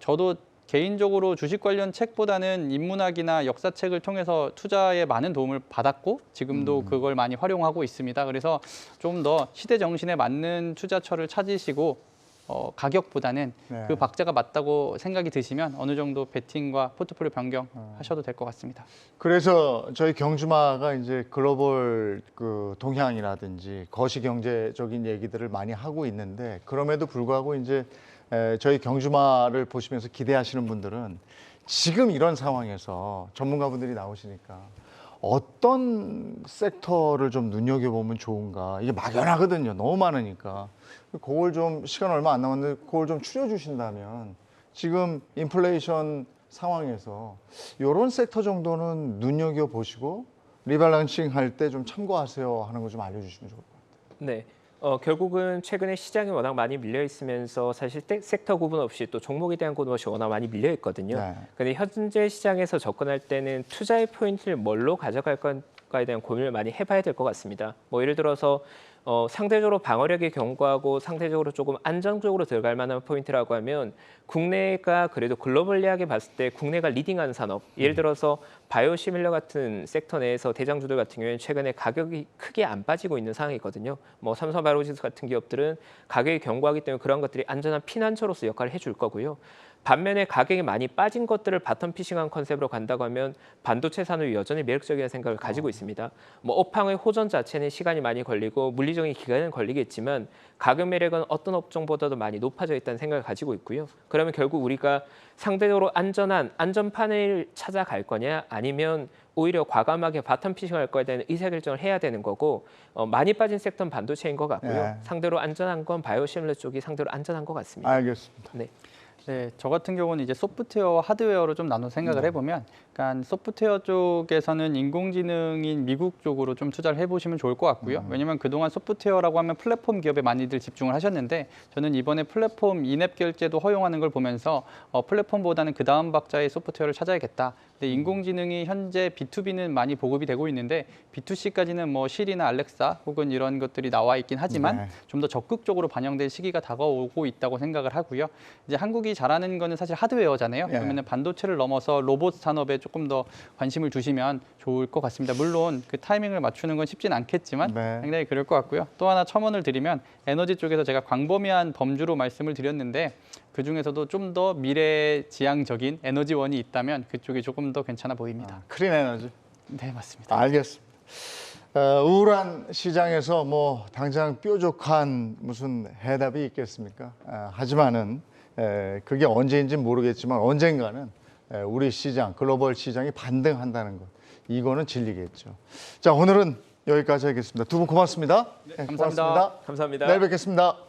C: 저도 개인적으로 주식 관련 책보다는 인문학이나 역사책을 통해서 투자에 많은 도움을 받았고 지금도 그걸 많이 활용하고 있습니다. 그래서 좀 더 시대 정신에 맞는 투자처를 찾으시고 가격보다는
A: 네.
C: 그 박자가 맞다고 생각이 드시면 어느 정도 베팅과 포트폴리오 변경하셔도 될 것 같습니다.
A: 그래서 저희 경주마가 이제 글로벌 그 동향이라든지 거시 경제적인 얘기들을 많이 하고 있는데 그럼에도 불구하고 이제 저희 경주마를 보시면서 기대하시는 분들은 지금 이런 상황에서 전문가분들이 나오시니까 어떤 섹터를 좀 눈여겨보면 좋은가 이게 막연하거든요. 너무 많으니까 그걸 좀 시간 얼마 안 남았는데 그걸 좀 추려주신다면 지금 인플레이션 상황에서 이런 섹터 정도는 눈여겨보시고 리밸런싱 할 때 좀 참고하세요 하는 거 좀 알려주시면 좋을 것 같아요.
B: 네. 결국은 최근에 시장이 워낙 많이 밀려 있으면서 사실 섹터 구분 없이 또 종목에 대한 구분 없이 워낙 많이 밀려 있거든요.
A: 네.
B: 근데 현재 시장에서 접근할 때는 투자의 포인트를 뭘로 가져갈 건가에 대한 고민을 많이 해봐야 될 것 같습니다. 뭐 예를 들어서 상대적으로 방어력이 견고하고 상대적으로 조금 안정적으로 들어갈 만한 포인트라고 하면 국내가 그래도 글로벌리하게 봤을 때 국내가 리딩하는 산업, 예를 들어서 바이오시밀러 같은 섹터 내에서 대장주들 같은 경우에는 최근에 가격이 크게 안 빠지고 있는 상황이거든요. 뭐 삼성바이오로직스 같은 기업들은 가격이 견고하기 때문에 그런 것들이 안전한 피난처로서 역할을 해줄 거고요. 반면에 가격이 많이 빠진 것들을 바텀 피싱한 컨셉으로 간다고 하면 반도체 산업이 여전히 매력적이라는 생각을 가지고 있습니다. 뭐 업황의 호전 자체는 시간이 많이 걸리고 물리적인 기간은 걸리겠지만 가격 매력은 어떤 업종보다도 많이 높아져 있다는 생각을 가지고 있고요. 그러면 결국 우리가 상대적으로 안전한 안전판을 찾아갈 거냐 아니면 오히려 과감하게 바텀 피싱할 거에 대한 의사결정을 해야 되는 거고 많이 빠진 섹터는 반도체인 것 같고요.
A: 네.
B: 상대로 안전한 건 바이오시밀러 쪽이 상대로 안전한 것 같습니다.
A: 알겠습니다.
B: 네.
C: 네, 저 같은 경우는 이제 소프트웨어와 하드웨어로 좀 나눠 생각을 해보면, 그러니까 소프트웨어 쪽에서는 인공지능인 미국 쪽으로 좀 투자를 해보시면 좋을 것 같고요. 왜냐하면 그동안 소프트웨어라고 하면 플랫폼 기업에 많이들 집중을 하셨는데, 저는 이번에 플랫폼 인앱 결제도 허용하는 걸 보면서 플랫폼보다는 그 다음 박자의 소프트웨어를 찾아야겠다. 근데 인공지능이 현재 B2B는 많이 보급이 되고 있는데 B2C까지는 뭐 실이나 알렉사 혹은 이런 것들이 나와 있긴 하지만
A: 네.
C: 좀 더 적극적으로 반영될 시기가 다가오고 있다고 생각을 하고요. 이제 한국이 잘하는 거는 사실 하드웨어잖아요.
A: 네.
C: 그러면 반도체를 넘어서 로봇 산업에 조금 더 관심을 두시면 좋을 것 같습니다. 물론 그 타이밍을 맞추는 건 쉽진 않겠지만
A: 네.
C: 상당히 그럴 것 같고요. 또 하나 첨언을 드리면 에너지 쪽에서 제가 광범위한 범주로 말씀을 드렸는데 그 중에서도 좀 더 미래지향적인 에너지원이 있다면 그쪽이 조금 더 괜찮아 보입니다.
A: 클린 에너지.
C: 네, 맞습니다.
A: 알겠습니다. 우울한 시장에서 뭐 당장 뾰족한 무슨 해답이 있겠습니까? 하지만은 그게 언제인지 모르겠지만 언젠가는 우리 시장, 글로벌 시장이 반등한다는 것. 이거는 진리겠죠. 자, 오늘은 여기까지 하겠습니다. 두 분 고맙습니다.
C: 감사합니다.
A: 고맙습니다.
B: 감사합니다.
A: 내일 뵙겠습니다.